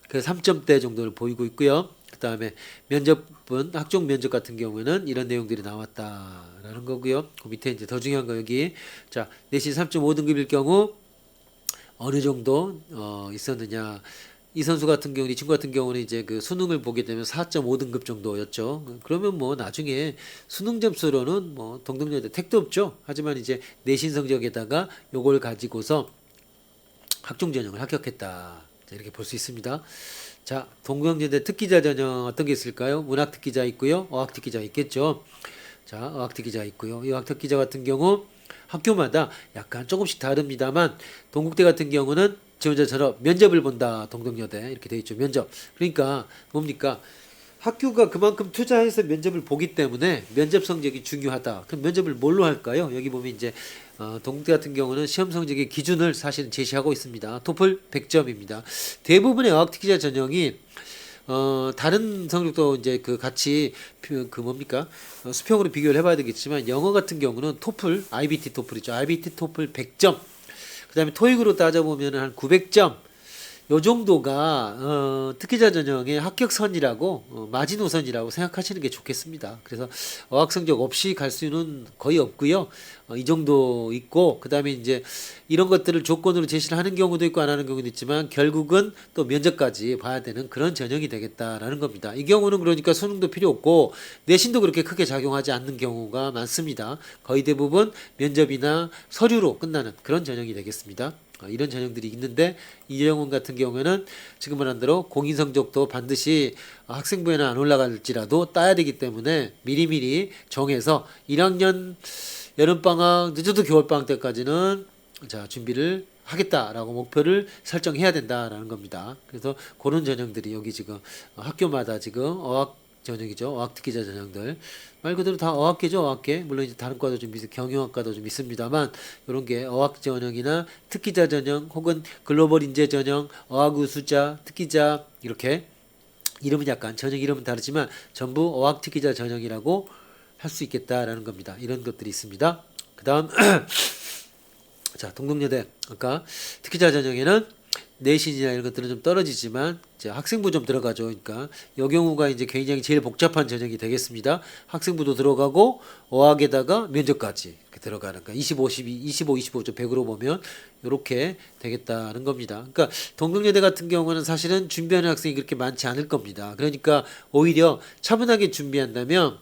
그 3점대 정도를 보이고 있고요. 그 다음에 면접은 학종 면접 같은 경우에는 이런 내용들이 나왔다라는 거고요. 그 밑에 이제 더 중요한 거 여기 자 내신 3.5등급일 경우 어느 정도 있었느냐. 이 선수 같은 경우는 이 친구 같은 경우는 이제 그 수능을 보게 되면 4.5등급 정도였죠. 그러면 뭐 나중에 수능 점수로는 뭐 동덕여대 택도 없죠. 하지만 이제 내신 성적에다가 요걸 가지고서 학종 전형을 합격했다. 자, 이렇게 볼 수 있습니다. 자, 동경여대 특기자 전형 어떤 게 있을까요? 문학 특기자 있고요. 어학 특기자 있겠죠. 자, 어학 특기자 있고요. 이 어학 특기자 같은 경우 학교마다 약간 조금씩 다릅니다만 동국대 같은 경우는 지원자처럼 면접을 본다. 동덕여대 이렇게 돼 있죠. 면접. 그러니까 뭡니까? 학교가 그만큼 투자해서 면접을 보기 때문에 면접 성적이 중요하다. 그럼 면접을 뭘로 할까요? 여기 보면 이제 동국대 같은 경우는 시험 성적의 기준을 사실 제시하고 있습니다. 토플 100점입니다. 대부분의 어학특기자 전형이 다른 성적도 이제 그 같이 그 뭡니까 수평으로 비교를 해봐야 되겠지만 영어 같은 경우는 토플 IBT 토플이죠. IBT 토플 100점. 그다음에 토익으로 따져보면 한 900점. 요 정도가 특기자 전형의 합격선이라고 마지노선이라고 생각하시는 게 좋겠습니다. 그래서 어학 성적 없이 갈 수는 거의 없고요. 이 정도 있고 그다음에 이제 이런 것들을 조건으로 제시를 하는 경우도 있고 안 하는 경우도 있지만 결국은 또 면접까지 봐야 되는 그런 전형이 되겠다라는 겁니다. 이 경우는 그러니까 수능도 필요 없고 내신도 그렇게 크게 작용하지 않는 경우가 많습니다. 거의 대부분 면접이나 서류로 끝나는 그런 전형이 되겠습니다. 이런 전형들이 있는데 이영훈 같은 경우에는 지금 말한 대로 공인 성적도 반드시 학생부에는 안 올라갈지라도 따야 되기 때문에 미리미리 정해서 1학년 여름방학 늦어도 겨울방학 때까지는 자 준비를 하겠다라고 목표를 설정해야 된다라는 겁니다. 그래서 그런 전형들이 여기 지금 학교마다 지금 어학 전형이죠. 어학특기자 전형들 말 그대로 다 어학계죠. 어학계 물론 이제 다른 과도 좀 경영학과도 좀 있습니다만 이런 게 어학 전형이나 특기자 전형 혹은 글로벌 인재 전형 어학우수자 특기자 이렇게 이름은 약간 전형 이름은 다르지만 전부 어학특기자 전형이라고 할 수 있겠다라는 겁니다. 이런 것들이 있습니다. 그 다음 자 동덕여대 아까 특기자 전형에는 내신이나 이런 것들은 좀 떨어지지만 이제 학생부 좀 들어가죠. 그러니까 이 경우가 이제 굉장히 제일 복잡한 전형이 되겠습니다. 학생부도 들어가고 어학에다가 면접까지 이렇게 들어가는 그러니까 25, 25죠. 100으로 보면 이렇게 되겠다는 겁니다. 그러니까 동덕여대 같은 경우는 사실은 준비하는 학생이 그렇게 많지 않을 겁니다. 그러니까 오히려 차분하게 준비한다면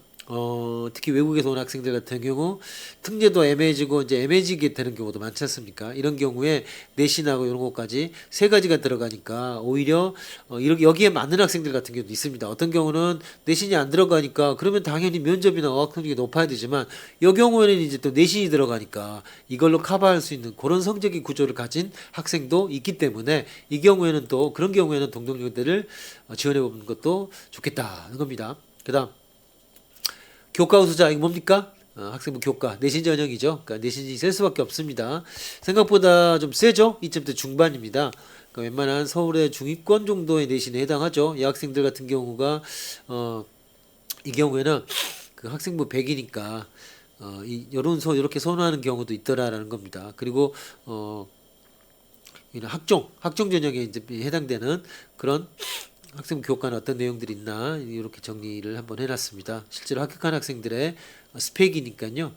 특히 외국에서 온 학생들 같은 경우 특례도 애매해지고 이제 애매해지게 되는 경우도 많지 않습니까? 이런 경우에 내신하고 이런 것까지 세 가지가 들어가니까 오히려 이렇게 여기에 맞는 학생들 같은 경우도 있습니다. 어떤 경우는 내신이 안 들어가니까 그러면 당연히 면접이나 어학 성적이 높아야 되지만 이 경우에는 이제 또 내신이 들어가니까 이걸로 커버할 수 있는 그런 성적의 구조를 가진 학생도 있기 때문에 이 경우에는 또 그런 경우에는 동덕여대를 지원해 보는 것도 좋겠다는 겁니다. 그다음 교과 우수자 이거 뭡니까? 학생부 교과 내신 전형이죠. 그러니까 내신이 셀 수밖에 없습니다. 생각보다 좀 세죠? 2점대 중반입니다. 그러니까 웬만한 서울의 중위권 정도의 내신에 해당하죠. 여학생들 같은 경우가 이 경우에는 그 학생부 100이니까 이렇게 선호하는 경우도 있더라라는 겁니다. 그리고 이런 학종 전형에 이제 해당되는 그런 학생부 교과는 어떤 내용들이 있나 이렇게 정리를 한번 해놨습니다. 실제로 합격한 학생들의 스펙이니까요.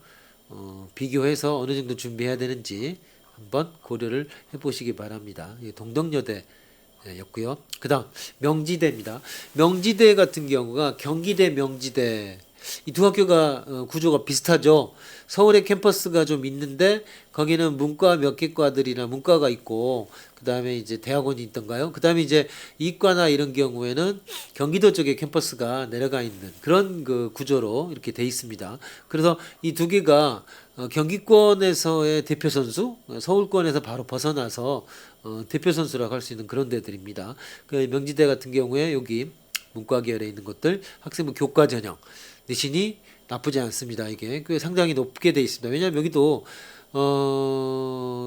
비교해서 어느 정도 준비해야 되는지 한번 고려를 해보시기 바랍니다. 동덕여대였고요. 그다음 명지대입니다. 명지대 같은 경우가 경기대, 명지대 이 두 학교가 구조가 비슷하죠. 서울에 캠퍼스가 좀 있는데 거기는 문과 몇 개 과들이나 문과가 있고 그다음에 이제 대학원이 있던가요? 그다음에 이제 이과나 이런 경우에는 경기도 쪽에 캠퍼스가 내려가 있는 그런 그 구조로 이렇게 돼 있습니다. 그래서 이 두 개가 경기권에서의 대표 선수, 서울권에서 바로 벗어나서 대표 선수라고 할 수 있는 그런 데들입니다. 그 명지대 같은 경우에 여기 문과 계열에 있는 것들 학생부 교과 전형 내신이 나쁘지 않습니다. 이게 꽤 상당히 높게 돼 있습니다. 왜냐하면 여기도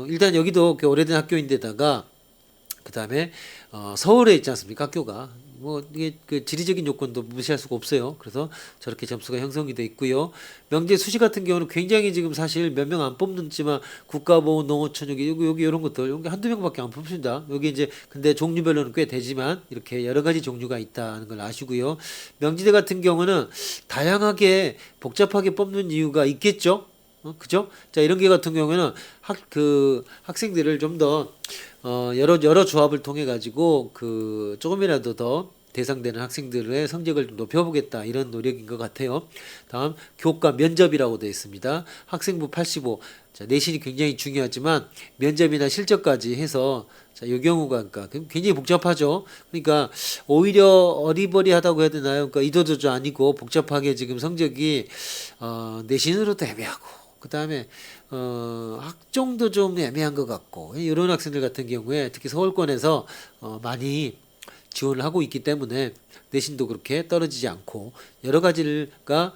일단 여기도 꽤 오래된 학교인데다가 그 다음에 서울에 있지 않습니까? 학교가 뭐 이게 그 지리적인 요건도 무시할 수가 없어요. 그래서 저렇게 점수가 형성이 돼 있고요. 명제 수시 같은 경우는 굉장히 지금 사실 몇 명 안 뽑는지만 국가보훈 농어촌 여기 이런 것들 여기 한두 명밖에 안 뽑습니다. 여기 이제 근데 종류별로는 꽤 되지만 이렇게 여러 가지 종류가 있다는 걸 아시고요. 명지대 같은 경우는 다양하게 복잡하게 뽑는 이유가 있겠죠. 그죠? 자, 이런 게 같은 경우에는 학생들을 좀 더 여러 조합을 통해 가지고 조금이라도 더 대상되는 학생들의 성적을 좀 높여보겠다 이런 노력인 것 같아요. 다음 교과 면접이라고 되어 있습니다. 학생부 85. 자, 내신이 굉장히 중요하지만 면접이나 실적까지 해서 자, 이 경우가 그러니까 굉장히 복잡하죠. 그러니까 오히려 어리버리하다고 해야 되나요? 그러니까 이도저도 아니고 복잡하게 지금 성적이 내신으로도 애매하고 그 다음에 학종도 좀 애매한 것 같고 이런 학생들 같은 경우에 특히 서울권에서 많이 지원을 하고 있기 때문에 내신도 그렇게 떨어지지 않고 여러 가지가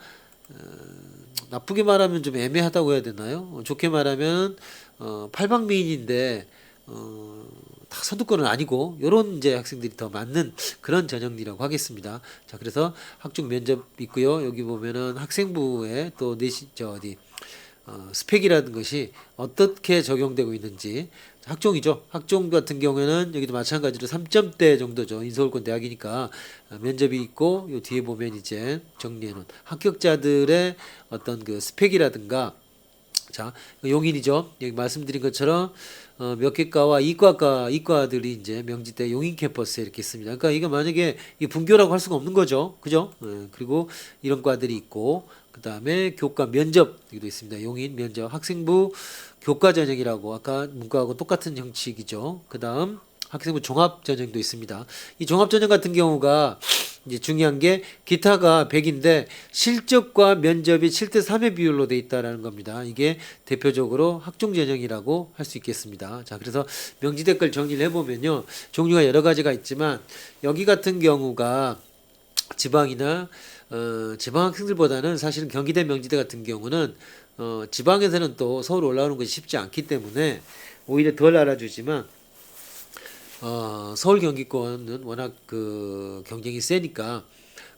나쁘게 말하면 좀 애매하다고 해야 되나요? 좋게 말하면 팔방미인인데 다 선두권은 아니고 요런 이제 학생들이 더 맞는 그런 전형이라고 하겠습니다. 자, 그래서 학종 면접 있고요. 여기 보면은 학생부에 또 내신 스펙이라는 것이 어떻게 적용되고 있는지 학종이죠. 학종 같은 경우에는 여기도 마찬가지로 3점대 정도죠. 인서울권 대학이니까 면접이 있고 요 뒤에 보면 이제 정리해놓은 합격자들의 어떤 그 스펙이라든가 자 용인이죠. 여기 말씀드린 것처럼 몇 개과와 이과들이 이제 명지대 용인 캠퍼스에 이렇게 있습니다. 그러니까 이거 만약에 이 분교라고 할 수가 없는 거죠. 그죠? 그리고 이런 과들이 있고 그 다음에 교과 면접도 있습니다. 용인 면접 학생부 교과 전형이라고 아까 문과하고 똑같은 형식이죠. 그 다음 학생부 종합 전형도 있습니다. 이 종합 전형 같은 경우가 이제 중요한 게 기타가 100인데 실적과 면접이 7대 3의 비율로 돼 있다라는 겁니다. 이게 대표적으로 학종 전형이라고 할 수 있겠습니다. 자, 그래서 명지대 걸 정리를 해보면요. 종류가 여러 가지가 있지만 여기 같은 경우가 지방이나 지방 학생들보다는 사실은 경기대 명지대 같은 경우는 지방에서는 또 서울 올라오는 것이 쉽지 않기 때문에 오히려 덜 알아주지만 서울 경기권은 워낙 그 경쟁이 세니까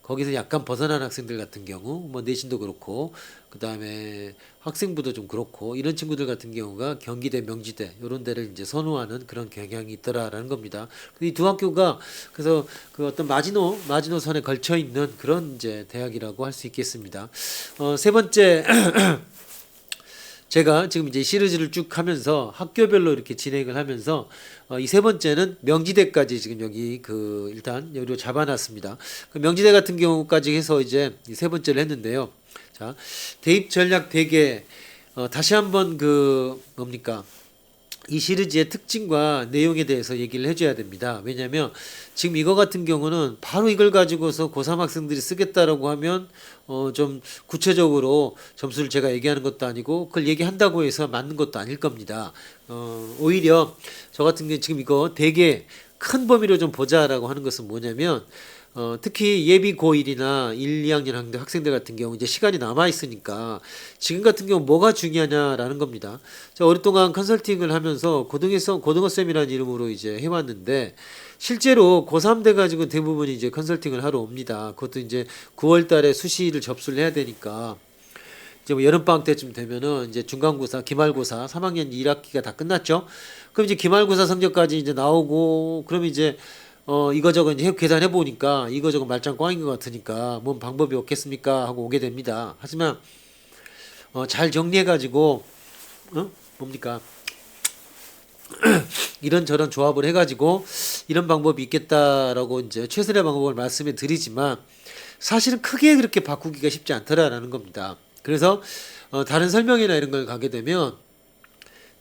거기서 약간 벗어난 학생들 같은 경우 뭐 내신도 그렇고 그 다음에 학생부도 좀 그렇고 이런 친구들 같은 경우가 경기대 명지대 이런 데를 이제 선호하는 그런 경향이 있더라라는 겁니다. 이 두 학교가 그래서 그 어떤 마지노선에 걸쳐 있는 그런 이제 대학이라고 할 수 있겠습니다. 세 번째 제가 지금 이제 시리즈를 쭉 하면서 학교별로 이렇게 진행을 하면서 이 세 번째는 명지대까지 지금 여기 그 일단 여기로 잡아놨습니다. 그 명지대 같은 경우까지 해서 이제 이 세 번째를 했는데요. 자, 대입 전략 대개 다시 한번 그 뭡니까? 이 시리즈의 특징과 내용에 대해서 얘기를 해줘야 됩니다. 왜냐하면 지금 이거 같은 경우는 바로 이걸 가지고서 고3 학생들이 쓰겠다라고 하면 좀 구체적으로 점수를 제가 얘기하는 것도 아니고 그걸 얘기한다고 해서 맞는 것도 아닐 겁니다. 오히려 저 같은 경우 지금 이거 되게 큰 범위로 좀 보자라고 하는 것은 뭐냐면 특히 예비 고1이나 1, 2학년 학생들 같은 경우 이제 시간이 남아 있으니까 지금 같은 경우 뭐가 중요하냐라는 겁니다. 자, 오랫동안 컨설팅을 하면서 고등어쌤이라는 이름으로 이제 해왔는데 실제로 고3 돼 가지고 대부분 이제 컨설팅을 하러 옵니다. 그것도 이제 9월 달에 수시를 접수를 해야 되니까 이제 뭐 여름방학 때쯤 되면은 이제 중간고사, 기말고사, 3학년 1학기가 다 끝났죠. 그럼 이제 기말고사 성적까지 이제 나오고 그러면 이제 이거저거 이제 계산해 보니까 이거저거 말짱 꽝인 것 같으니까 뭔 방법이 없겠습니까 하고 오게 됩니다. 하지만 잘 정리해 가지고 뭡니까 이런저런 조합을 해 가지고 이런 방법이 있겠다라고 이제 최선의 방법을 말씀해 드리지만 사실은 크게 그렇게 바꾸기가 쉽지 않더라라는 겁니다. 그래서 다른 설명이나 이런 걸 가게 되면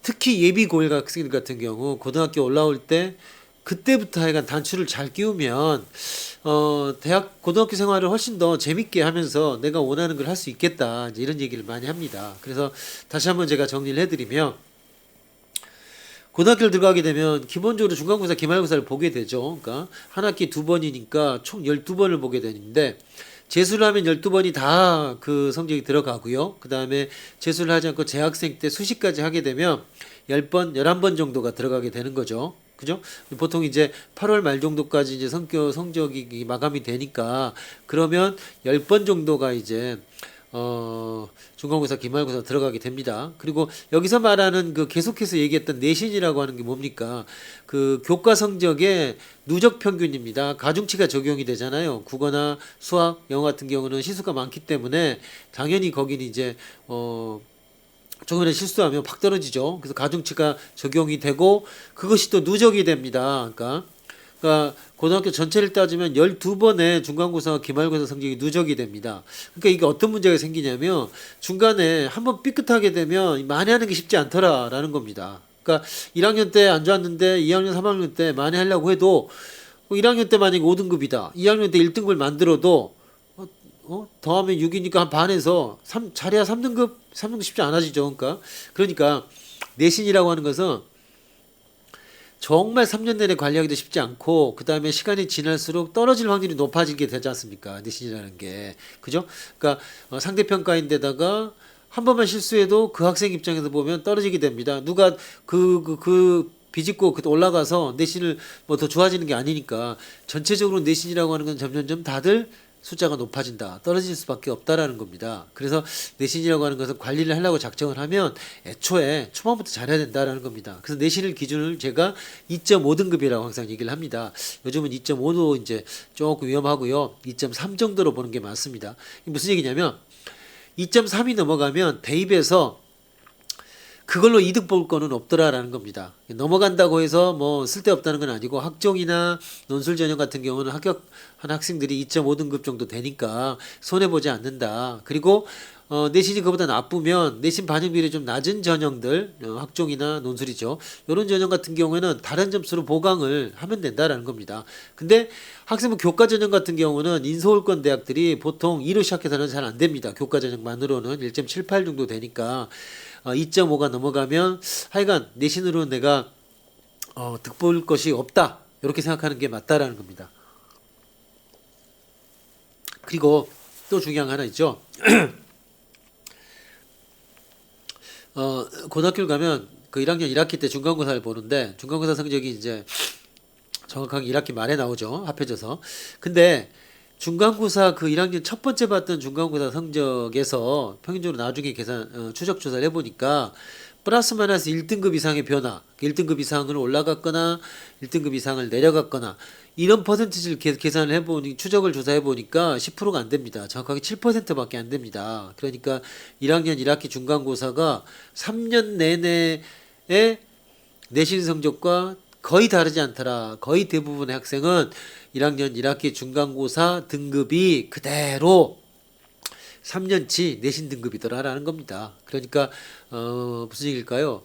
특히 예비 고1 학생들 같은 경우 고등학교 올라올 때 그때부터 하여간 단추를 잘 끼우면 대학 고등학교 생활을 훨씬 더 재밌게 하면서 내가 원하는 걸 할 수 있겠다 이제 이런 얘기를 많이 합니다. 그래서 다시 한번 제가 정리를 해드리면 고등학교를 들어가게 되면 기본적으로 중간고사, 기말고사를 보게 되죠. 그러니까 한 학기 2번이니까 총 12번을 보게 되는데 재수를 하면 12번이 다 그 성적이 들어가고요. 그 다음에 재수를 하지 않고 재학생 때 수시까지 하게 되면 10번, 11번 정도가 들어가게 되는 거죠. 그죠? 보통 이제 8월 말 정도까지 이제 성적이 마감이 되니까 그러면 10번 정도가 이제 중간고사, 기말고사 들어가게 됩니다. 그리고 여기서 말하는 그 계속해서 얘기했던 내신이라고 하는 게 뭡니까? 그 교과 성적의 누적 평균입니다. 가중치가 적용이 되잖아요. 국어나 수학, 영어 같은 경우는 시수가 많기 때문에 당연히 거기는 이제 조금이라도 실수하면 팍 떨어지죠. 그래서 가중치가 적용이 되고 그것이 또 누적이 됩니다. 그러니까 고등학교 전체를 따지면 12번의 중간고사, 기말고사 성적이 누적이 됩니다. 그러니까 이게 어떤 문제가 생기냐면 중간에 한번 삐끗하게 되면 만회하는 게 쉽지 않더라라는 겁니다. 그러니까 1학년 때 안 좋았는데 2학년, 3학년 때 만회하려고 해도 1학년 때 만약에 5등급이다. 2학년 때 1등급을 만들어도 더하면 6이니까 한 반에서 잘해야 3등급 쉽지 않아지죠. 그러니까 내신이라고 하는 것은 정말 3년 내내 관리하기도 쉽지 않고 그 다음에 시간이 지날수록 떨어질 확률이 높아지게 되지 않습니까? 내신이라는 게. 그죠? 그러니까 상대평가인데다가 한 번만 실수해도 그 학생 입장에서 보면 떨어지게 됩니다. 누가 비집고 올라가서 내신을 뭐 더 좋아지는 게 아니니까 전체적으로 내신이라고 하는 건 점점점 다들 숫자가 높아진다. 떨어질 수밖에 없다라는 겁니다. 그래서 내신이라고 하는 것은 관리를 하려고 작정을 하면 애초에 초반부터 잘해야 된다라는 겁니다. 그래서 내신을 기준을 제가 2.5등급이라고 항상 얘기를 합니다. 요즘은 2.5도 이제 조금 위험하고요. 2.3 정도로 보는 게 맞습니다. 무슨 얘기냐면 2.3이 넘어가면 대입에서 그걸로 이득 볼 거는 없더라라는 겁니다. 넘어간다고 해서 뭐 쓸데없다는 건 아니고 학종이나 논술 전형 같은 경우는 합격한 학생들이 2.5등급 정도 되니까 손해보지 않는다. 그리고 내신이 그보다 나쁘면 내신 반영 비율이 좀 낮은 전형들 학종이나 논술이죠. 이런 전형 같은 경우에는 다른 점수로 보강을 하면 된다라는 겁니다. 근데 학생부 교과 전형 같은 경우는 인서울권 대학들이 보통 2로 시작해서는 잘 안 됩니다. 교과 전형만으로는 1.78 정도 되니까 2.5가 넘어가면 하여간 내신으로 내가 득볼 것이 없다. 이렇게 생각하는 게 맞다라는 겁니다. 그리고 또 중요한 거 하나 있죠. 고등학교를 가면 그 1학년 1학기 때 중간고사를 보는데 중간고사 성적이 이제 정확하게 1학기 말에 나오죠. 합해져서. 근데 중간고사 그 1학년 첫 번째 봤던 중간고사 성적에서 평균적으로 나중에 추적 조사를 해보니까 플러스 마이너스 1등급 이상의 변화, 1등급 이상을 올라갔거나 1등급 이상을 내려갔거나 이런 퍼센티지를 계산을 해보니 추적을 조사해 보니까 10%가 안 됩니다. 정확하게 7%밖에 안 됩니다. 그러니까 1학년 1학기 중간고사가 3년 내내의 내신 성적과 거의 다르지 않더라. 거의 대부분의 학생은 1학년 1학기 중간고사 등급이 그대로 3년치 내신 등급이더라라는 겁니다. 그러니까 무슨 얘기일까요?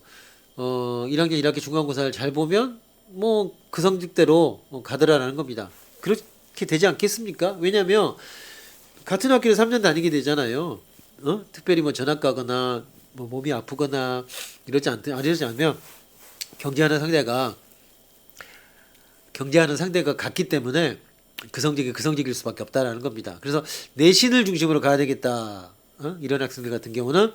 1학년 1학기 중간고사를 잘 보면 뭐 그 성적대로 가더라라는 겁니다. 그렇게 되지 않겠습니까? 왜냐하면 같은 학교를 3년 다니게 되잖아요. 특별히 뭐 전학 가거나 뭐 몸이 아프거나 이러지 않으면 경제하는 상대가 같기 때문에 그 성적일 수밖에 없다라는 겁니다. 그래서 내신을 중심으로 가야 되겠다. 이런 학생들 같은 경우는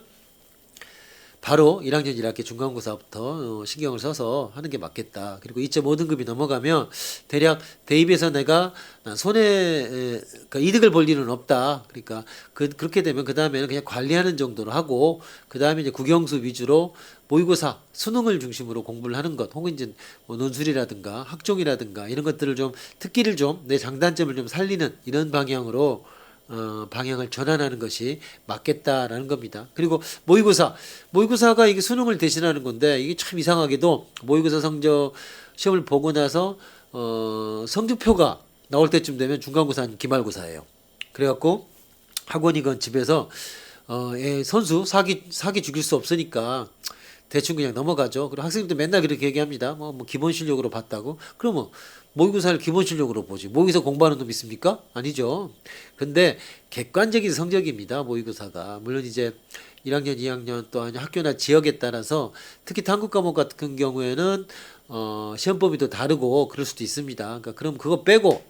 바로 1학년 1학기 중간고사부터 신경을 써서 하는 게 맞겠다. 그리고 2.5 등급이 넘어가면 대략 대입에서 내가 그러니까 이득을 볼 일은 없다. 그러니까 그렇게 되면 그 다음에는 그냥 관리하는 정도로 하고 그 다음에 이제 국영수 위주로 모의고사 수능을 중심으로 공부를 하는 것, 혹은 이제 뭐 논술이라든가 학종이라든가 이런 것들을 좀 특기를 좀 내 장단점을 좀 살리는 이런 방향으로 방향을 전환하는 것이 맞겠다라는 겁니다. 그리고 모의고사가 이게 수능을 대신하는 건데 이게 참 이상하게도 모의고사 성적 시험을 보고 나서 성적표가 나올 때쯤 되면 중간고사는 기말고사예요. 그래갖고 학원이건 집에서 선수 사기 죽일 수 없으니까 대충 그냥 넘어가죠. 그리고 학생들도 맨날 그렇게 얘기합니다. 뭐 기본 실력으로 봤다고. 그러면 모의고사를 기본 실력으로 보지. 모의고사 공부하는 놈 있습니까? 아니죠. 근데 객관적인 성적입니다. 모의고사가. 물론 이제 1학년, 2학년 또 학교나 지역에 따라서 특히 탐구 과목 같은 경우에는 시험 범위도 다르고 그럴 수도 있습니다. 그러니까 그럼 그거 빼고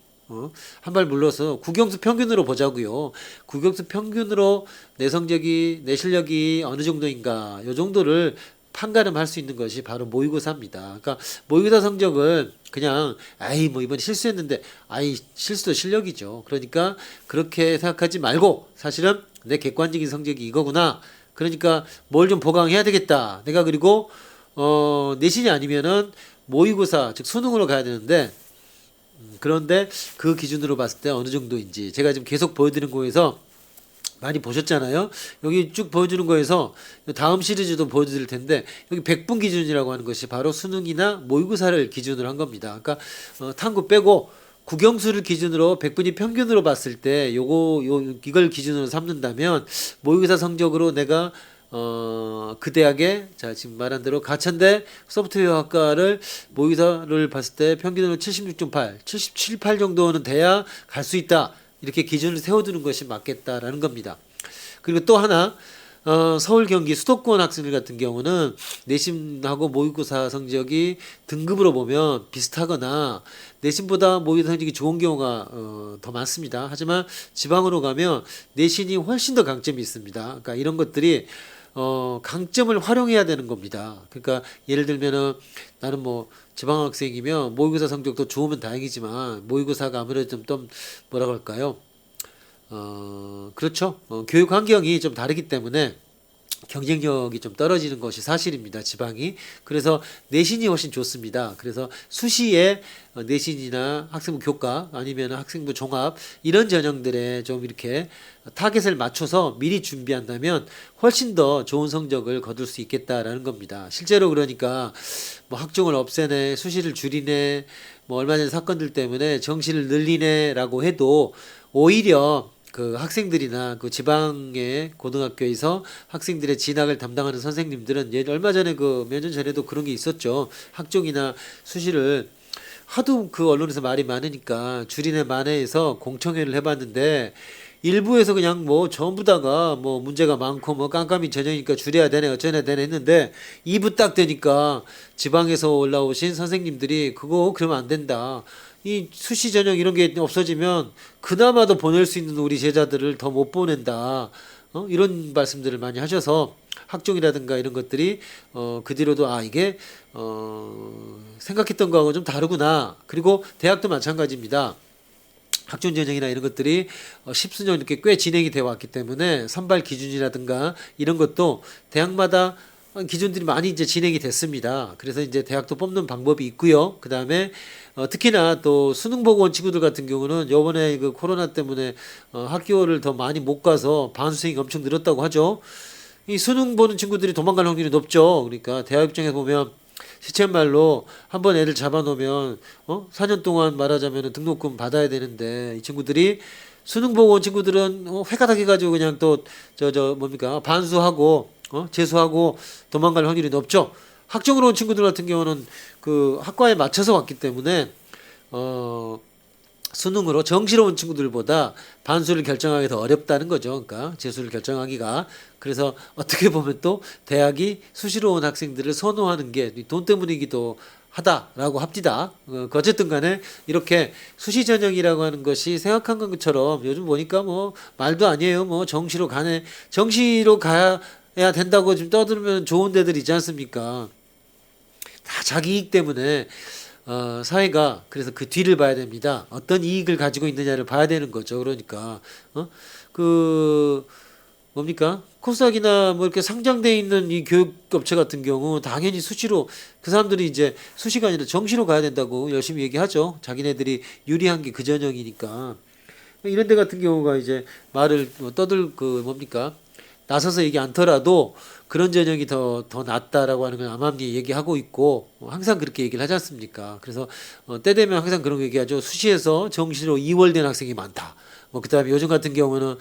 한 발 물러서 국영수 평균으로 보자고요. 국영수 평균으로 내 성적이 내 실력이 어느 정도인가 요 정도를 판가름할 수 있는 것이 바로 모의고사입니다. 그러니까 모의고사 성적은 그냥 뭐 이번에 실수했는데 실수도 실력이죠. 그러니까 그렇게 생각하지 말고 사실은 내 객관적인 성적이 이거구나. 그러니까 뭘 좀 보강해야 되겠다. 내가 그리고 내신이 아니면은 모의고사 즉 수능으로 가야 되는데 그런데 그 기준으로 봤을 때 어느 정도인지 제가 지금 계속 보여드리는 거에서 많이 보셨잖아요. 여기 쭉 보여주는 거에서 다음 시리즈도 보여드릴 텐데 여기 100분 기준이라고 하는 것이 바로 수능이나 모의고사를 기준으로 한 겁니다. 그러니까 탐구 빼고 국영수를 기준으로 100분이 평균으로 봤을 때 이걸 기준으로 삼는다면 모의고사 성적으로 내가 그 대학에 지금 말한 대로 가천대 소프트웨어학과를 모의고사를 봤을 때 평균으로 76.8, 77, 8 정도는 돼야 갈 수 있다. 이렇게 기준을 세워두는 것이 맞겠다라는 겁니다. 그리고 또 하나 서울 경기 수도권 학생들 같은 경우는 내신하고 모의고사 성적이 등급으로 보면 비슷하거나 내신보다 모의고사 성적이 좋은 경우가 더 많습니다. 하지만 지방으로 가면 내신이 훨씬 더 강점이 있습니다. 그러니까 이런 것들이 강점을 활용해야 되는 겁니다. 그러니까 예를 들면은 나는 뭐 지방학생이면 모의고사 성적도 좋으면 다행이지만 모의고사가 아무래도 좀 뭐라 그럴까요? 그렇죠. 교육 환경이 좀 다르기 때문에 경쟁력이 좀 떨어지는 것이 사실입니다. 지방이. 그래서 내신이 훨씬 좋습니다. 그래서 수시에 내신이나 학생부 교과 아니면 학생부 종합 이런 전형들에 좀 이렇게 타겟을 맞춰서 미리 준비한다면 훨씬 더 좋은 성적을 거둘 수 있겠다라는 겁니다. 실제로 그러니까 뭐 학종을 없애네, 수시를 줄이네, 뭐 얼마 전 사건들 때문에 정시를 늘리네라고 해도 오히려 그 학생들이나 그 지방의 고등학교에서 학생들의 진학을 담당하는 선생님들은 얼마 전에 몇 년 전에도 그런 게 있었죠. 학종이나 수시를 하도 그 언론에서 말이 많으니까 줄이네 마네해서 공청회를 해봤는데 일부에서 그냥 뭐 전부 다가 뭐 문제가 많고 뭐 깜깜이 전형이니까 줄여야 되네 어쩌냐 되네 했는데 2부 딱 되니까 지방에서 올라오신 선생님들이 그거 그러면 안 된다. 이 수시 전형 이런 게 없어지면 그나마도 보낼 수 있는 우리 제자들을 더 못 보낸다. 이런 말씀들을 많이 하셔서 학종이라든가 이런 것들이 그 뒤로도 이게 생각했던 거하고 좀 다르구나. 그리고 대학도 마찬가지입니다. 학종 전형이나 이런 것들이 십수년 이렇게 꽤 진행이 되어 왔기 때문에 선발 기준이라든가 이런 것도 대학마다 기준들이 많이 이제 진행이 됐습니다. 그래서 이제 대학도 뽑는 방법이 있고요. 그다음에 특히나 또 수능 보고 온 친구들 같은 경우는 요번에 그 코로나 때문에 학교를 더 많이 못 가서 반수생이 엄청 늘었다고 하죠. 이 수능 보는 친구들이 도망갈 확률이 높죠. 그러니까 대학 입장에서 보면 시쳇말로 한번 애를 잡아놓으면 4년 동안 말하자면 등록금 받아야 되는데 이 친구들이 수능 보고 온 친구들은 회가닥 해가지고 그냥 또 저 뭡니까 반수하고 재수하고 도망갈 확률이 높죠. 학종으로 온 친구들 같은 경우는 그 학과에 맞춰서 왔기 때문에 수능으로 정시로 온 친구들보다 반수를 결정하기 더 어렵다는 거죠. 그러니까 재수를 결정하기가. 그래서 어떻게 보면 또 대학이 수시로 온 학생들을 선호하는 게 돈 때문이기도 하다라고 합디다. 어쨌든 간에 이렇게 수시 전형이라고 하는 것이 생각한 것처럼 요즘 보니까 뭐 말도 아니에요. 뭐 정시로 가네. 정시로 가야 된다고 지금 떠들면 좋은 데들 있지 않습니까? 다 자기 이익 때문에 사회가 그래서 그 뒤를 봐야 됩니다. 어떤 이익을 가지고 있느냐를 봐야 되는 거죠. 그러니까 그 뭡니까? 코스닥이나 뭐 이렇게 상장돼 있는 이 교육업체 같은 경우 당연히 수시로 그 사람들이 이제 수시가 아니라 정시로 가야 된다고 열심히 얘기하죠. 자기네들이 유리한 게 그 전형이니까. 이런 데 같은 경우가 이제 말을 떠들 그 뭡니까? 나서서 얘기 않더라도 그런 전형이 더 낫다라고 하는 걸 암암리 얘기하고 있고 항상 그렇게 얘기를 하지 않습니까? 그래서 때 되면 항상 그런 거 얘기하죠. 수시에서 정시로 이월된 학생이 많다. 뭐 그다음에 요즘 같은 경우는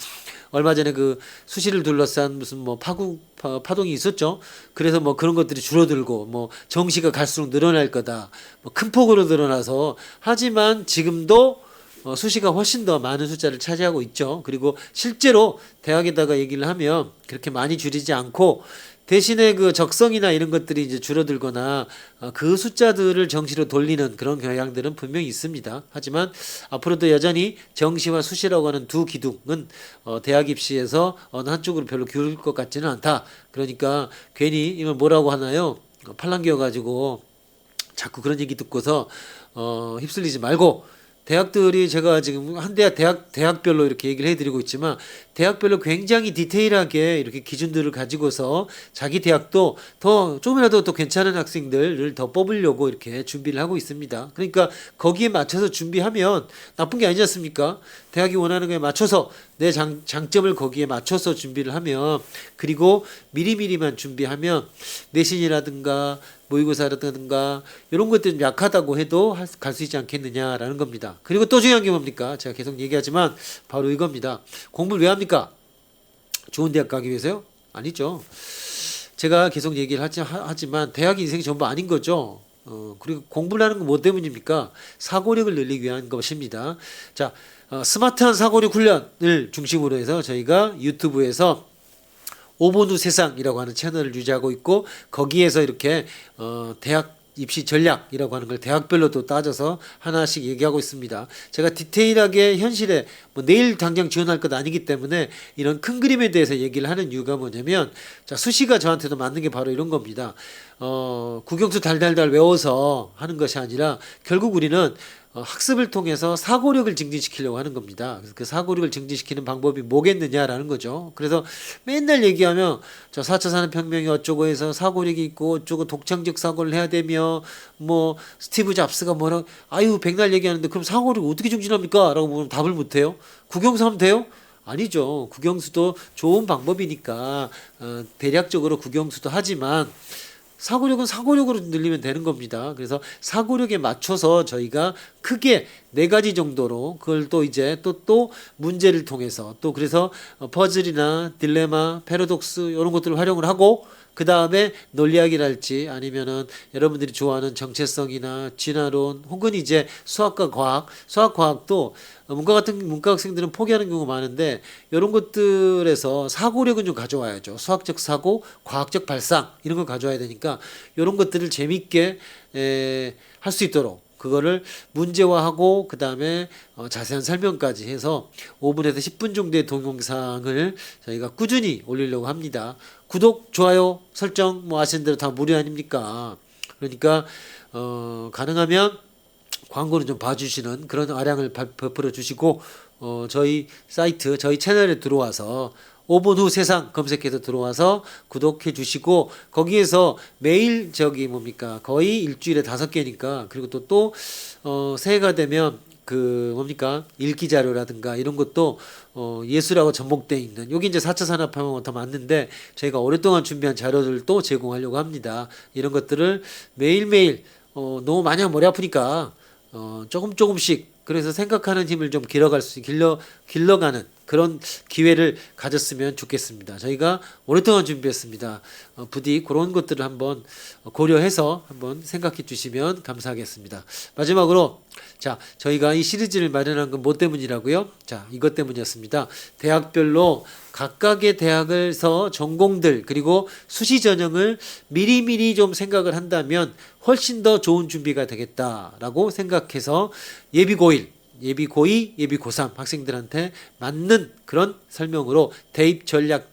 얼마 전에 그 수시를 둘러싼 무슨 뭐 파동이 있었죠. 그래서 뭐 그런 것들이 줄어들고 뭐 정시가 갈수록 늘어날 거다. 뭐 큰 폭으로 늘어나서 하지만 지금도 수시가 훨씬 더 많은 숫자를 차지하고 있죠. 그리고 실제로 대학에다가 얘기를 하면 그렇게 많이 줄이지 않고 대신에 그 적성이나 이런 것들이 이제 줄어들거나 그 숫자들을 정시로 돌리는 그런 경향들은 분명히 있습니다. 하지만 앞으로도 여전히 정시와 수시라고 하는 두 기둥은 대학 입시에서 어느 한쪽으로 별로 기울을 것 같지는 않다. 그러니까 괜히 이걸 뭐라고 하나요? 팔랑귀여 가지고 자꾸 그런 얘기 듣고서 휩쓸리지 말고 대학들이 제가 지금 한 대학별로 이렇게 얘기를 해드리고 있지만 대학별로 굉장히 디테일하게 이렇게 기준들을 가지고서 자기 대학도 더 조금이라도 더 괜찮은 학생들을 더 뽑으려고 이렇게 준비를 하고 있습니다. 그러니까 거기에 맞춰서 준비하면 나쁜 게 아니지 않습니까? 대학이 원하는 거에 맞춰서 내 장점을 거기에 맞춰서 준비를 하면 그리고 미리미리만 준비하면 내신이라든가 모의고사라든가 이런 것들이 약하다고 해도 갈 수 있지 않겠느냐라는 겁니다. 그리고 또 중요한 게 뭡니까? 제가 계속 얘기하지만 바로 이겁니다. 공부를 왜 합니까? 좋은 대학 가기 위해서요? 아니죠. 제가 계속 얘기를 하지만 대학이 인생이 전부 아닌 거죠. 그리고 공부를 하는 건 뭐 때문입니까? 사고력을 늘리기 위한 것입니다. 자, 스마트한 사고력 훈련을 중심으로 해서 저희가 유튜브에서 5분 후 세상이라고 하는 채널을 유지하고 있고 거기에서 이렇게 대학 입시 전략이라고 하는 걸 대학별로 또 따져서 하나씩 얘기하고 있습니다. 제가 디테일하게 현실에 뭐 내일 당장 지원할 것 아니기 때문에 이런 큰 그림에 대해서 얘기를 하는 이유가 뭐냐면 자 수시가 저한테도 맞는 게 바로 이런 겁니다. 국영수 달달달 외워서 하는 것이 아니라 결국 우리는 학습을 통해서 사고력을 증진시키려고 하는 겁니다. 그래서 그 사고력을 증진시키는 방법이 뭐겠느냐라는 거죠. 그래서 맨날 얘기하면 저 4차 산업혁명이 어쩌고 해서 사고력이 있고 어쩌고 독창적 사고를 해야 되며 뭐 스티브 잡스가 뭐라 아유 백날 얘기하는데 그럼 사고력 어떻게 증진합니까? 라고 물으면 답을 못해요. 국영수 하면 돼요? 아니죠. 국영수도 좋은 방법이니까 대략적으로 국영수도 하지만 사고력은 사고력으로 늘리면 되는 겁니다. 그래서 사고력에 맞춰서 저희가 크게 4가지 정도로 그걸 또 이제 또 문제를 통해서 또 그래서 퍼즐이나 딜레마, 패러독스 이런 것들을 활용을 하고 그 다음에 논리학이랄지 아니면은 여러분들이 좋아하는 정체성이나 진화론 혹은 이제 수학과 과학, 수학과학도 문과 학생들은 포기하는 경우가 많은데 이런 것들에서 사고력은 좀 가져와야죠. 수학적 사고, 과학적 발상 이런 걸 가져와야 되니까 이런 것들을 재밌게 할 수 있도록 그거를 문제화하고 그 다음에 자세한 설명까지 해서 5분에서 10분 정도의 동영상을 저희가 꾸준히 올리려고 합니다. 구독, 좋아요, 설정 뭐 아시는 대로 다 무료 아닙니까? 그러니까 가능하면 광고는 좀 봐주시는 그런 아량을 베풀어 주시고 저희 사이트, 저희 채널에 들어와서 5분 후 세상 검색해서 들어와서 구독해 주시고 거기에서 매일 거의 일주일에 5개니까 그리고 새해가 되면 읽기 자료라든가 이런 것도 예술하고 접목되어 있는 여기 이제 4차 산업혁명은 더 맞는데 저희가 오랫동안 준비한 자료들도 제공하려고 합니다. 이런 것들을 매일매일 너무 많이 하면 머리 아프니까 조금씩 그래서 생각하는 힘을 좀 길러가는 그런 기회를 가졌으면 좋겠습니다. 저희가 오랫동안 준비했습니다. 부디 그런 것들을 한번 고려해서 한번 생각해 주시면 감사하겠습니다. 마지막으로 저희가 이 시리즈를 마련한 건 뭐 때문이라고요? 이것 때문이었습니다. 대학별로 각각의 대학에서 전공들 그리고 수시 전형을 미리미리 좀 생각을 한다면 훨씬 더 좋은 준비가 되겠다라고 생각해서 예비 고2, 예비 고3 학생들한테 맞는 그런 설명으로 대입 전략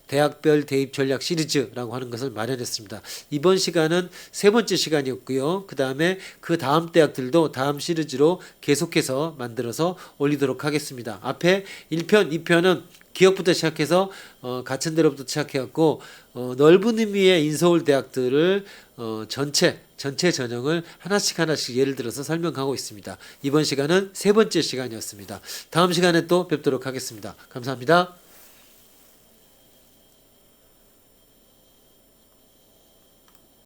대학별 대입 전략 시리즈라고 하는 것을 마련했습니다. 이번 시간은 3번째 시간이었고요. 그 다음 대학들도 다음 시리즈로 계속해서 만들어서 올리도록 하겠습니다. 앞에 1편, 2편은 기업부터 시작해서 가천대로부터 시작해갖고 넓은 의미의 인서울 대학들을 전체 전형을 하나씩 예를 들어서 설명하고 있습니다. 이번 시간은 3번째 시간이었습니다. 다음 시간에 또 뵙도록 하겠습니다. 감사합니다.